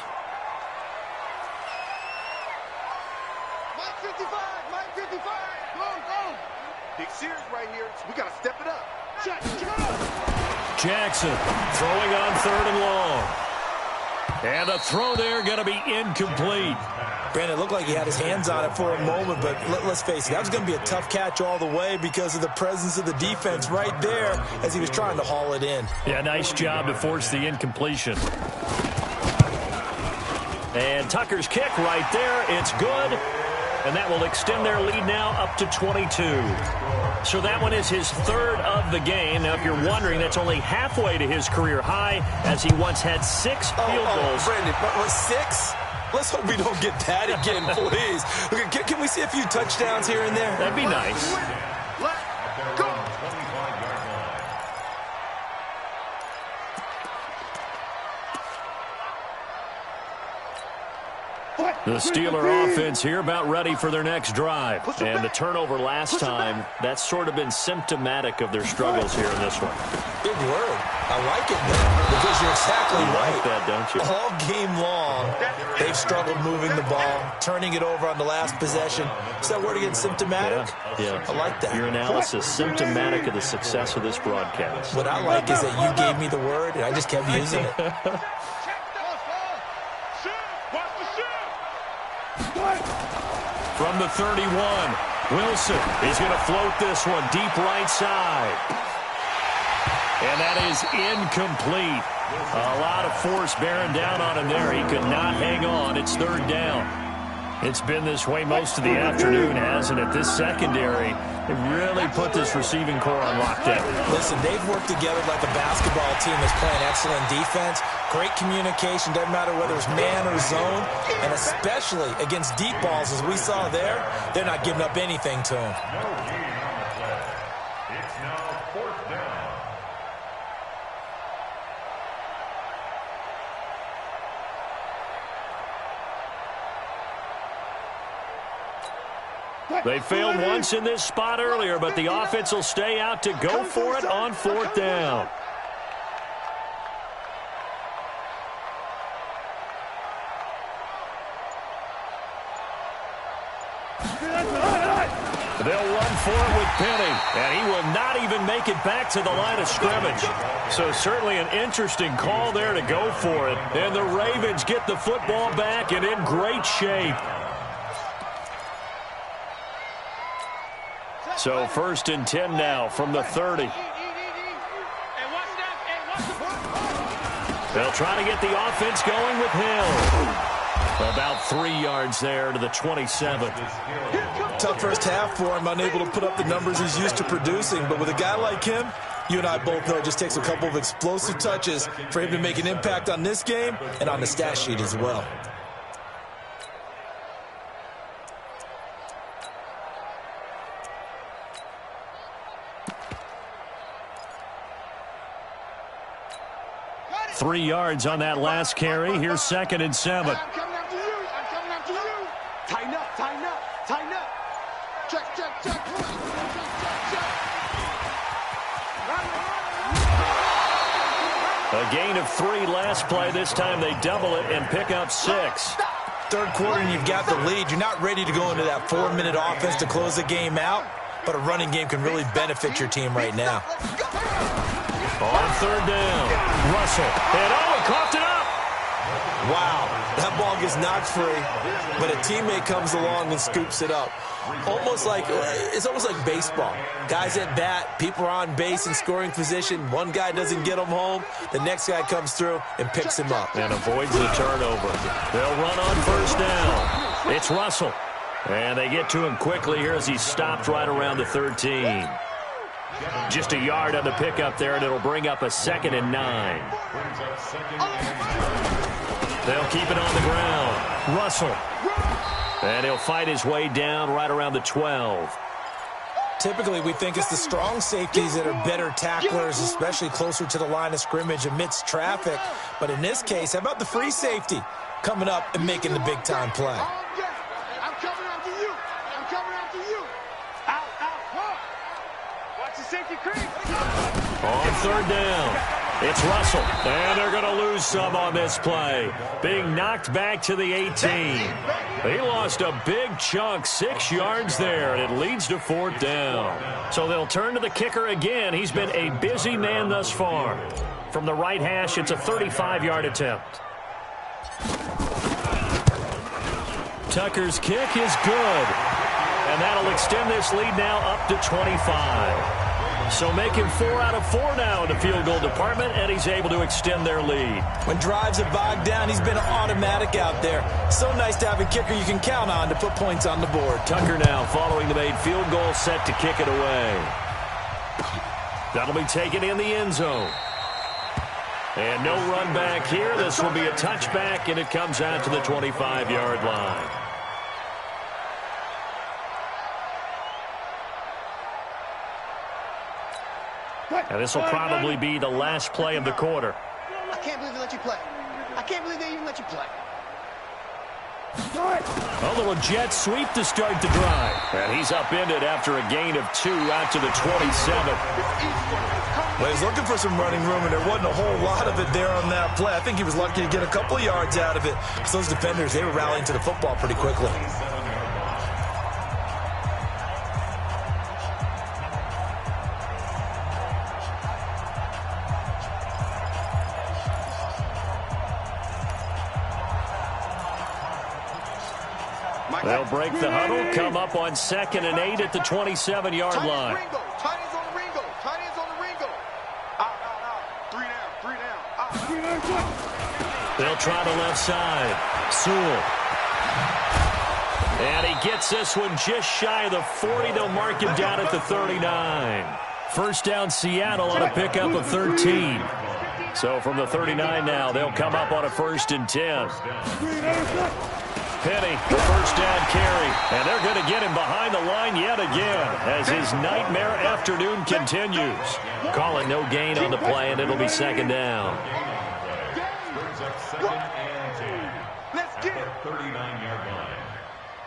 We got to step it up. Jackson throwing on 3rd and long. And the throw there going to be incomplete. Brandon, it looked like he had his hands on it for a moment, but let's face it, that was going to be a tough catch all the way because of the presence of the defense right there as he was trying to haul it in. Yeah, nice job to force the incompletion. And Tucker's kick right there. It's good. And that will extend their lead now up to 22. So that one is his 3rd of the game. Now, if you're wondering, that's only halfway to his career high, as he once had 6 field goals. Brandon, was 6? Let's hope we don't get that again, please. Can we see a few touchdowns here and there? That'd be nice. Let's go. The Steeler offense here about ready for their next drive. And the turnover last time, that's sort of been symptomatic of their struggles here in this one. Big word. I like it, man, because you're exactly right. Like that, don't you? All game long, they've struggled moving the ball, turning it over on the last possession. Is that word again, symptomatic? Yeah. I like that. Your analysis, symptomatic of the success of this broadcast. What I like is that you gave me the word, and I just kept using it. From the 31, Wilson is going to float this one deep right side. And that is incomplete. A lot of force bearing down on him there. He could not hang on. It's 3rd down. It's been this way most of the afternoon, hasn't it? This secondary, they really put this receiving core on lockdown. Listen, they've worked together like a basketball team that's playing excellent defense. Great communication, doesn't matter whether it's man or zone. And especially against deep balls, as we saw there, they're not giving up anything to them. It's now 4th down. They failed once in this spot earlier, but the offense will stay out to go for it on 4th down. They'll run for it with Penny, and he will not even make it back to the line of scrimmage. So certainly an interesting call there to go for it. And the Ravens get the football back and in great shape. So 1st and 10 now from the 30. They'll try to get the offense going with Hill. About 3 yards there to the 27. Tough first half for him, unable to put up the numbers he's used to producing. But with a guy like him, you and I both know it just takes a couple of explosive touches for him to make an impact on this game and on the stat sheet as well. – 3 yards on that last carry. Here's 2nd and 7. I'm coming after you. I'm coming after you. Tighten up, tighten up, tighten up. Check, check, check. Check, check, check. A gain of 3 last play. This time they double it and pick up 6. Third quarter and you've got the lead. You're not ready to go into that 4-minute offense to close the game out, but a running game can really benefit your team right now. On 3rd down, Russell. And he coughed it up. Wow, that ball gets knocked free, but a teammate comes along and scoops it up. It's almost like baseball. Guys at bat, people are on base in scoring position. One guy doesn't get him home. The next guy comes through and picks him up. And avoids the turnover. They'll run on 1st down. It's Russell. And they get to him quickly here as he's stopped right around the 13. Just a yard on the pickup there, and it'll bring up a 2nd and 9. They'll keep it on the ground. Russell. And he'll fight his way down right around the 12. Typically, we think it's the strong safeties that are better tacklers, especially closer to the line of scrimmage amidst traffic. But in this case, how about the free safety coming up and making the big-time play? I'm coming after you. I'm coming after you. Out, out. Watch the safety creep. On 3rd down. It's Russell, and they're going to lose some on this play. Being knocked back to the 18. He lost a big chunk, 6 yards there, and it leads to 4th down. So they'll turn to the kicker again. He's been a busy man thus far. From the right hash, it's a 35-yard attempt. Tucker's kick is good, and that'll extend this lead now up to 25. So making 4 out of 4 now in the field goal department, and he's able to extend their lead. When drives are bogged down, he's been automatic out there. So nice to have a kicker you can count on to put points on the board. Tucker now following the made field goal, set to kick it away. That'll be taken in the end zone. And no run back here. This will be a touchback, and it comes out to the 25-yard line. And this will probably be the last play of the quarter. I can't believe they let you play. I can't believe they even let you play. A little jet sweep to start the drive. And he's upended after a gain of 2 out to the 27. Well, he's looking for some running room, and there wasn't a whole lot of it there on that play. I think he was lucky to get a couple of yards out of it. Because those defenders, they were rallying to the football pretty quickly. They'll break the huddle, come up on 2nd and 8 at the 27-yard line. Tight ends on the Ringo. Tight ends on the Ringo. Out, out, out. 3 down, 3 down. Out. They'll try the left side. Sewell. And he gets this one just shy of the 40. They'll mark him down at the 39. First down Seattle on a pickup of 13. So from the 39 now, they'll come up on a 1st and 10. Penny, the first down carry, and they're going to get him behind the line yet again as his nightmare afternoon continues. Calling no gain on the play, and it'll be 2nd down. Let's get it. 39-yard line.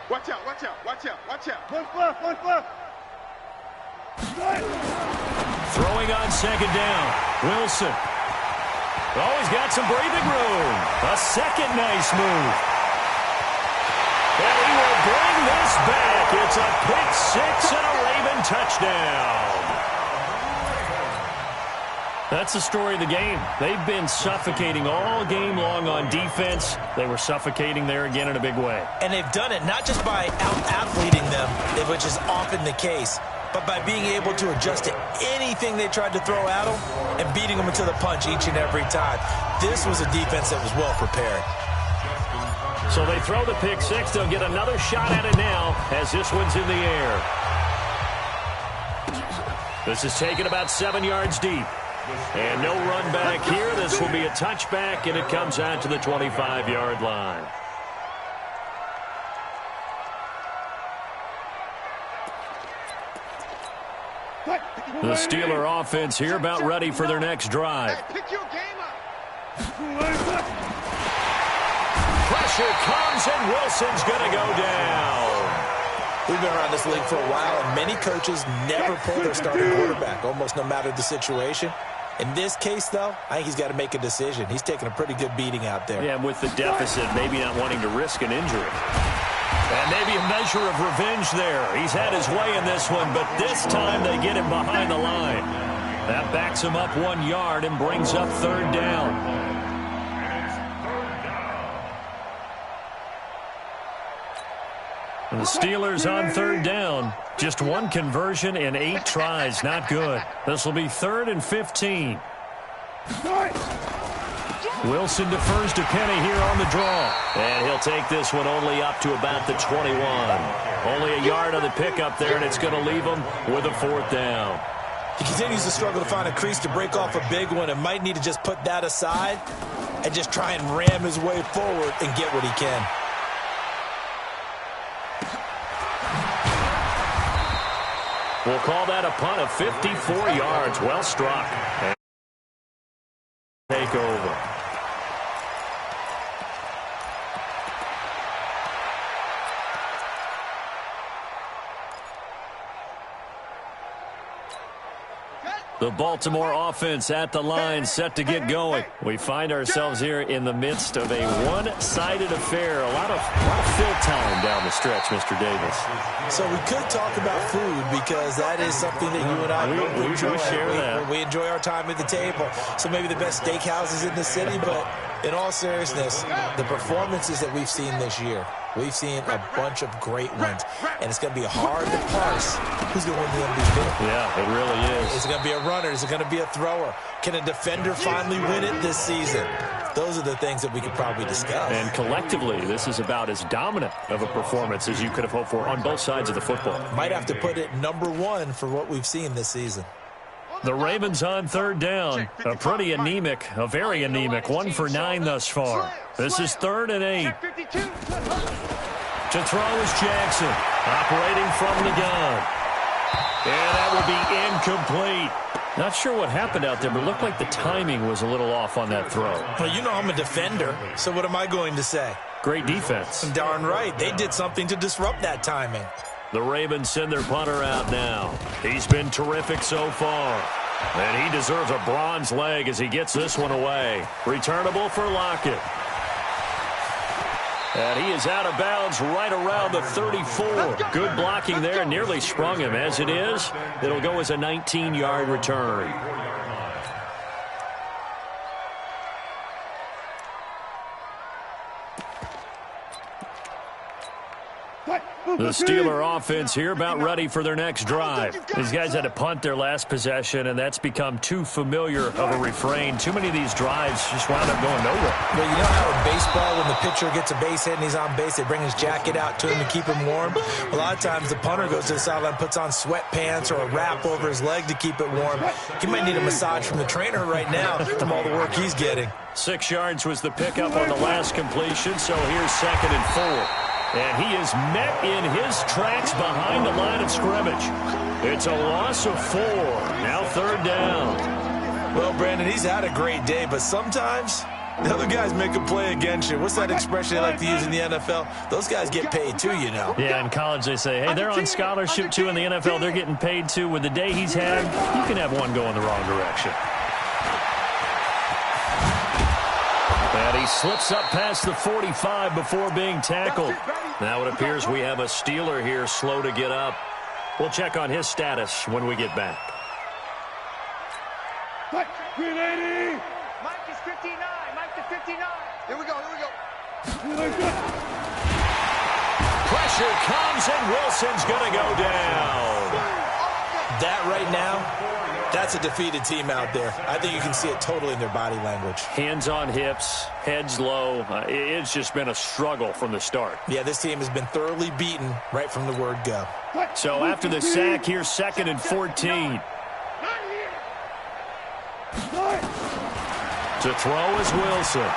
Watch out, watch out, watch out, watch out. One left. Throwing on 2nd down, Wilson. Oh, he's got some breathing room. A second nice move. And he will bring this back. It's a pick 6 and a Raven touchdown. That's the story of the game. They've been suffocating all game long on defense. They were suffocating there again in a big way. And they've done it not just by out-athleting them, which is often the case, but by being able to adjust to anything they tried to throw at them and beating them into the punch each and every time. This was a defense that was well prepared. So they throw the pick six. They'll get another shot at it now as this one's in the air. This is taken about 7 yards deep. And no run back here. This will be a touchback, and it comes out to the 25-yard line. The Steeler offense here about ready for their next drive. Pick your game up. Pressure comes, and Wilson's going to go down. We've been around this league for a while, and many coaches never pull their starting quarterback, almost no matter the situation. In this case, though, I think he's got to make a decision. He's taking a pretty good beating out there. Yeah, with the deficit, maybe not wanting to risk an injury. And maybe a measure of revenge there. He's had his way in this one, but this time they get him behind the line. That backs him up 1 yard and brings up third down. The Steelers on third down. Just one conversion in 8 tries. Not good. This will be 3rd and 15. Wilson defers to Penny here on the draw. And he'll take this one only up to about the 21. Only a yard on the pickup there, and it's going to leave him with a 4th down. He continues to struggle to find a crease to break off a big one and might need to just put that aside and just try and ram his way forward and get what he can. We'll call that a punt of 54 yards. Well struck. And take over. The Baltimore offense at the line, set to get going. We find ourselves here in the midst of a one-sided affair. A lot of fill time down the stretch, Mr. Davis. So we could talk about food because that is something that you and I we share that. We enjoy our time at the table. So maybe the best steakhouses in the city, but in all seriousness, the performances that we've seen this year, we've seen a bunch of great ones, and it's going to be hard to parse who's going to win the MVP. Yeah, it really is. Is it going to be a runner? Is it going to be a thrower? Can a defender finally win it this season? Those are the things that we could probably discuss. And collectively, this is about as dominant of a performance as you could have hoped for on both sides of the football. Might have to put it #1 for what we've seen this season. The Ravens on third down. A very anemic 1 for 9 thus far. This is 3rd and 8. To throw is Jackson, operating from the gun. And that will be incomplete. Not sure what happened out there, but it looked like the timing was a little off on that throw. Well, you know I'm a defender, so what am I going to say? Great defense. Darn right. They did something to disrupt that timing. The Ravens send their punter out now. He's been terrific so far. And he deserves a bronze leg as he gets this one away. Returnable for Lockett. And he is out of bounds right around the 34. Good blocking there. Nearly sprung him. As it is, it'll go as a 19-yard return. The Steeler offense here about ready for their next drive. These guys had to punt their last possession, and that's become too familiar of a refrain. Too many of these drives just wound up going nowhere. Well, you know how in baseball, when the pitcher gets a base hit and he's on base, they bring his jacket out to him to keep him warm? A lot of times the punter goes to the sideline, puts on sweatpants or a wrap over his leg to keep it warm. He might need a massage from the trainer right now from all the work he's getting. 6 yards was the pickup on the last completion, so here's 2nd and 4. And he is met in his tracks behind the line of scrimmage. It's a loss of 4. Now 3rd down. Well, Brandon, he's had a great day, but sometimes the other guys make a play against you. What's that expression they like to use in the NFL? Those guys get paid too, you know. Yeah, in college they say, hey, they're on scholarship too. In the NFL, they're getting paid too. With the day he's had, you can have one go in the wrong direction. And he slips up past the 45 before being tackled. Now it appears we have a Steeler here slow to get up. We'll check on his status when we get back. Mike is 59. Mike to 59. Here we go. Pressure comes, and Wilson's going to go down. That right now, that's a defeated team out there. I think you can see it totally in their body language. Hands on hips, heads low. It's just been a struggle from the start. Yeah, this team has been thoroughly beaten right from the word go. So after the sack, here's 2nd and 14. To throw is Wilson.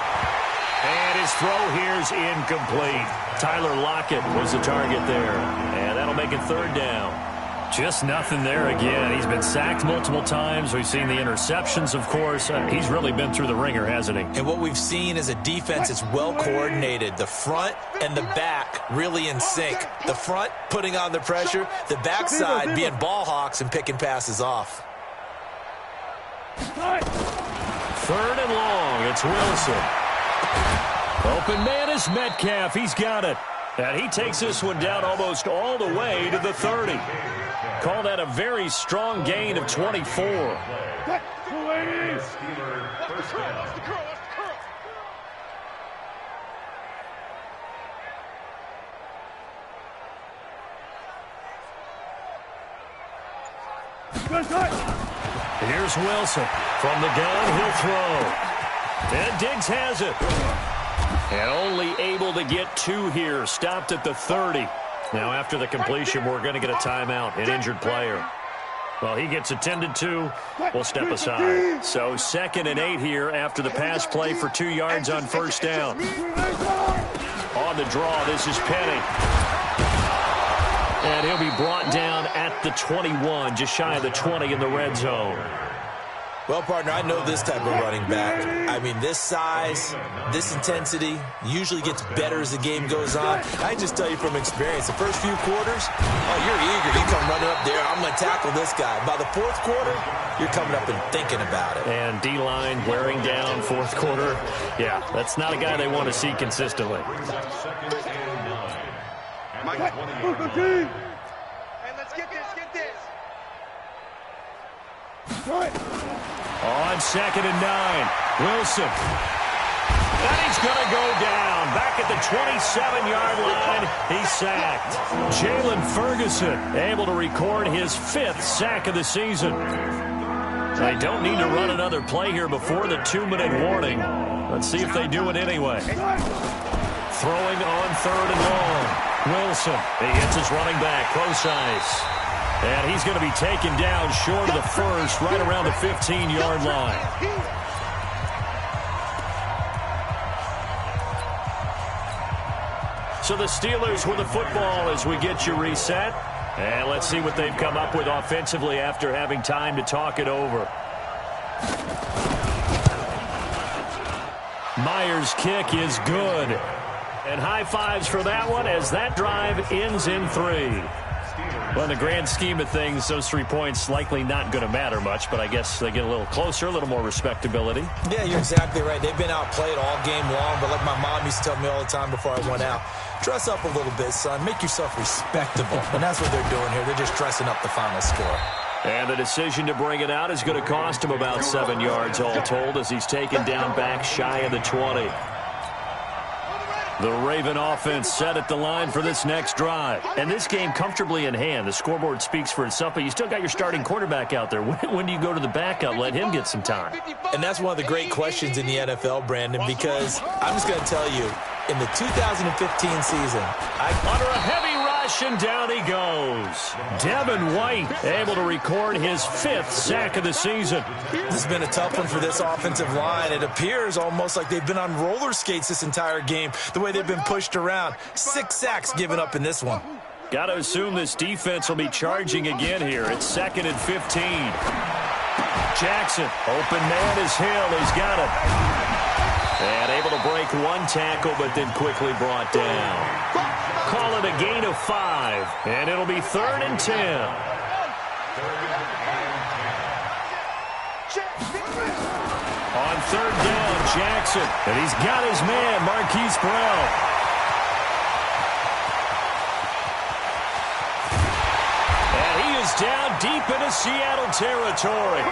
And his throw here's incomplete. Tyler Lockett was the target there. And that'll make it 3rd down. Just nothing there again. He's been sacked multiple times. We've seen the interceptions, of course. He's really been through the ringer, hasn't he? And what we've seen is a defense that's well coordinated. The front and the back really in sync. The front putting on the pressure. The backside being ball hawks and picking passes off. 3rd and long. It's Wilson. Open man is Metcalf. He's got it. And he takes this one down almost all the way to the 30. Call that a very strong gain of 24. Here's Wilson. From the gun, he'll throw. And Diggs has it. And only able to get 2 here. Stopped at the 30. Now, after the completion, we're going to get a timeout, an injured player. Well, he gets attended to. We'll step aside. So 2nd and 8 here after the pass play for 2 yards on 1st down. On the draw, this is Penny. And he'll be brought down at the 21, just shy of the 20 in the red zone. Well, partner, I know this type of running back. I mean, this size, this intensity usually gets better as the game goes on. I just tell you from experience, the first few quarters, oh, you're eager. You come running up there, I'm going to tackle this guy. By the 4th quarter, you're coming up and thinking about it. And D-line wearing down 4th quarter. Yeah, that's not a guy they want to see consistently. Mike, hey, let's get this. On 2nd and 9, Wilson. And he's going to go down. Back at the 27-yard line, he's sacked. Jalen Ferguson able to record his 5th sack of the season. They don't need to run another play here before the 2-minute warning. Let's see if they do it anyway. Throwing on 3rd and long. Wilson, he hits his running back, close ice. And he's going to be taken down short of the 1st, right around the 15-yard line. So the Steelers with the football as we get you reset. And let's see what they've come up with offensively after having time to talk it over. Myers' kick is good. And high fives for that one as that drive ends in 3. Well, in the grand scheme of things, those 3 points likely not going to matter much, but I guess they get a little closer, a little more respectability. Yeah, you're exactly right. They've been outplayed all game long, but like my mom used to tell me all the time before I went out, dress up a little bit, son. Make yourself respectable. And that's what they're doing here. They're just dressing up the final score. And the decision to bring it out is going to cost him about 7 yards all told as he's taken down back shy of the 20. The Raven offense set at the line for this next drive. And this game comfortably in hand. The scoreboard speaks for itself, but you still got your starting quarterback out there. When do you go to the backup? Let him get some time. And that's one of the great questions in the NFL, Brandon, because I'm just going to tell you, in the 2015 season, under a heavy rush, and down he goes. Devin White able to record his 5th sack of the season. This has been a tough one for this offensive line. It appears almost like they've been on roller skates this entire game, the way they've been pushed around. 6 sacks given up in this one. Got to assume this defense will be charging again here. It's 2nd and 15. Jackson, open man is Hill. He's got it. And able to break 1 tackle, but then quickly brought down. Call it a gain of 5, and it'll be 3rd and 10. On 3rd down, Jackson, and he's got his man, Marquise Brown. And he is down deep into Seattle territory.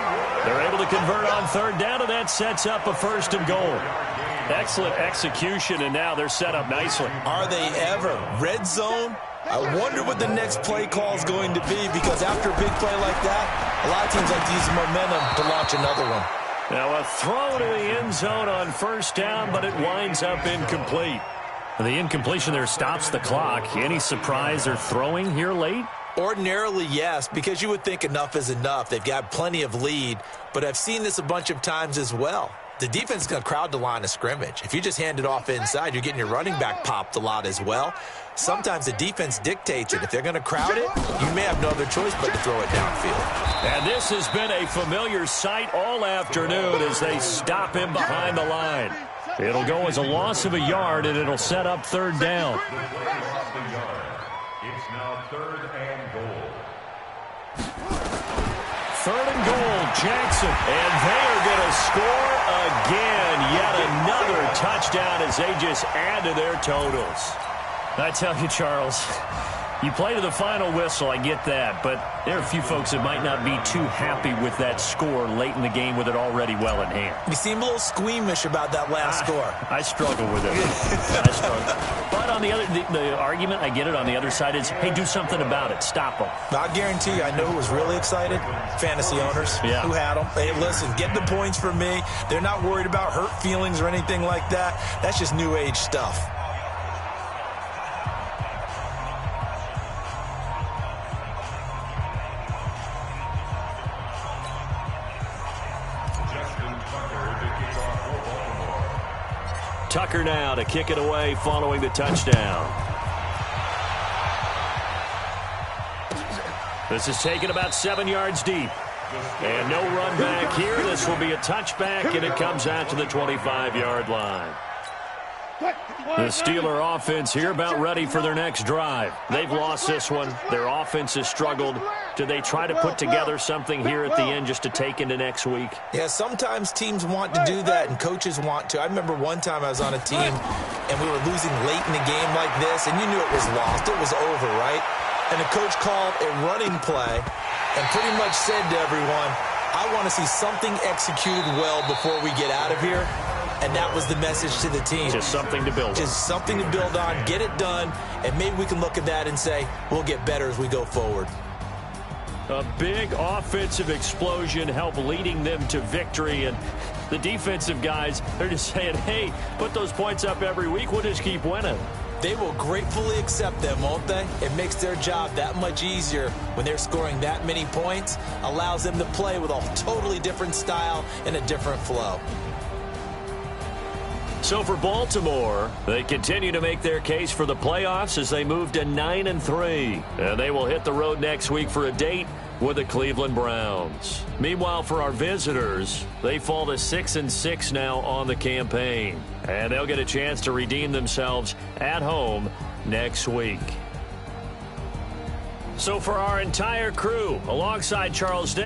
They're able to convert on third down, and that sets up a 1st and goal. Excellent execution, and now they're set up nicely. Are they ever? Red zone? I wonder what the next play call is going to be, because after a big play like that, a lot of teams like to use the momentum to launch another one. Now a throw to the end zone on 1st down, but it winds up incomplete. The incompletion there stops the clock. Any surprise they're throwing here late? Ordinarily, yes, because you would think enough is enough. They've got plenty of lead, but I've seen this a bunch of times as well. The defense is going to crowd the line of scrimmage. If you just hand it off inside, you're getting your running back popped a lot as well. Sometimes the defense dictates it. If they're going to crowd it, you may have no other choice but to throw it downfield. And this has been a familiar sight all afternoon as they stop him behind the line. It'll go as a loss of a yard, and it'll set up 3rd down. It's now 3rd and goal. 3rd and goal, Jackson. And they are going to score again. Yet another touchdown as they just add to their totals. I tell you, Charles, you play to the final whistle, I get that, but there are a few folks that might not be too happy with that score late in the game with it already well in hand. You seem a little squeamish about that last score. I struggle with it. I struggle. But on the other, the argument, I get it, on the other side is, hey, do something about it. Stop them. I guarantee you, I know who was really excited. Fantasy owners who had them. Hey, listen, get the points from me. They're not worried about hurt feelings or anything like that. That's just new age stuff. Tucker now to kick it away following the touchdown. This is taken about 7 yards deep. And no run back here. This will be a touchback, and it comes out to the 25-yard line. The Steeler offense here about ready for their next drive. They've lost this one. Their offense has struggled. Do they try to put together something here at the end just to take into next week? Yeah, sometimes teams want to do that and coaches want to. I remember one time I was on a team and we were losing late in the game like this, and you knew it was lost. It was over, right? And the coach called a running play and pretty much said to everyone, I want to see something executed well before we get out of here. And that was the message to the team. Just something to build on. Just something to build on, get it done, and maybe we can look at that and say, we'll get better as we go forward. A big offensive explosion helped leading them to victory, and the defensive guys, they're just saying, hey, put those points up every week, we'll just keep winning. They will gratefully accept them, won't they? It makes their job that much easier when they're scoring that many points, allows them to play with a totally different style and a different flow. So for Baltimore, they continue to make their case for the playoffs as they move to 9-3. And they will hit the road next week for a date with the Cleveland Browns. Meanwhile, for our visitors, they fall to 6-6 now on the campaign. And they'll get a chance to redeem themselves at home next week. So for our entire crew, alongside Charles Day,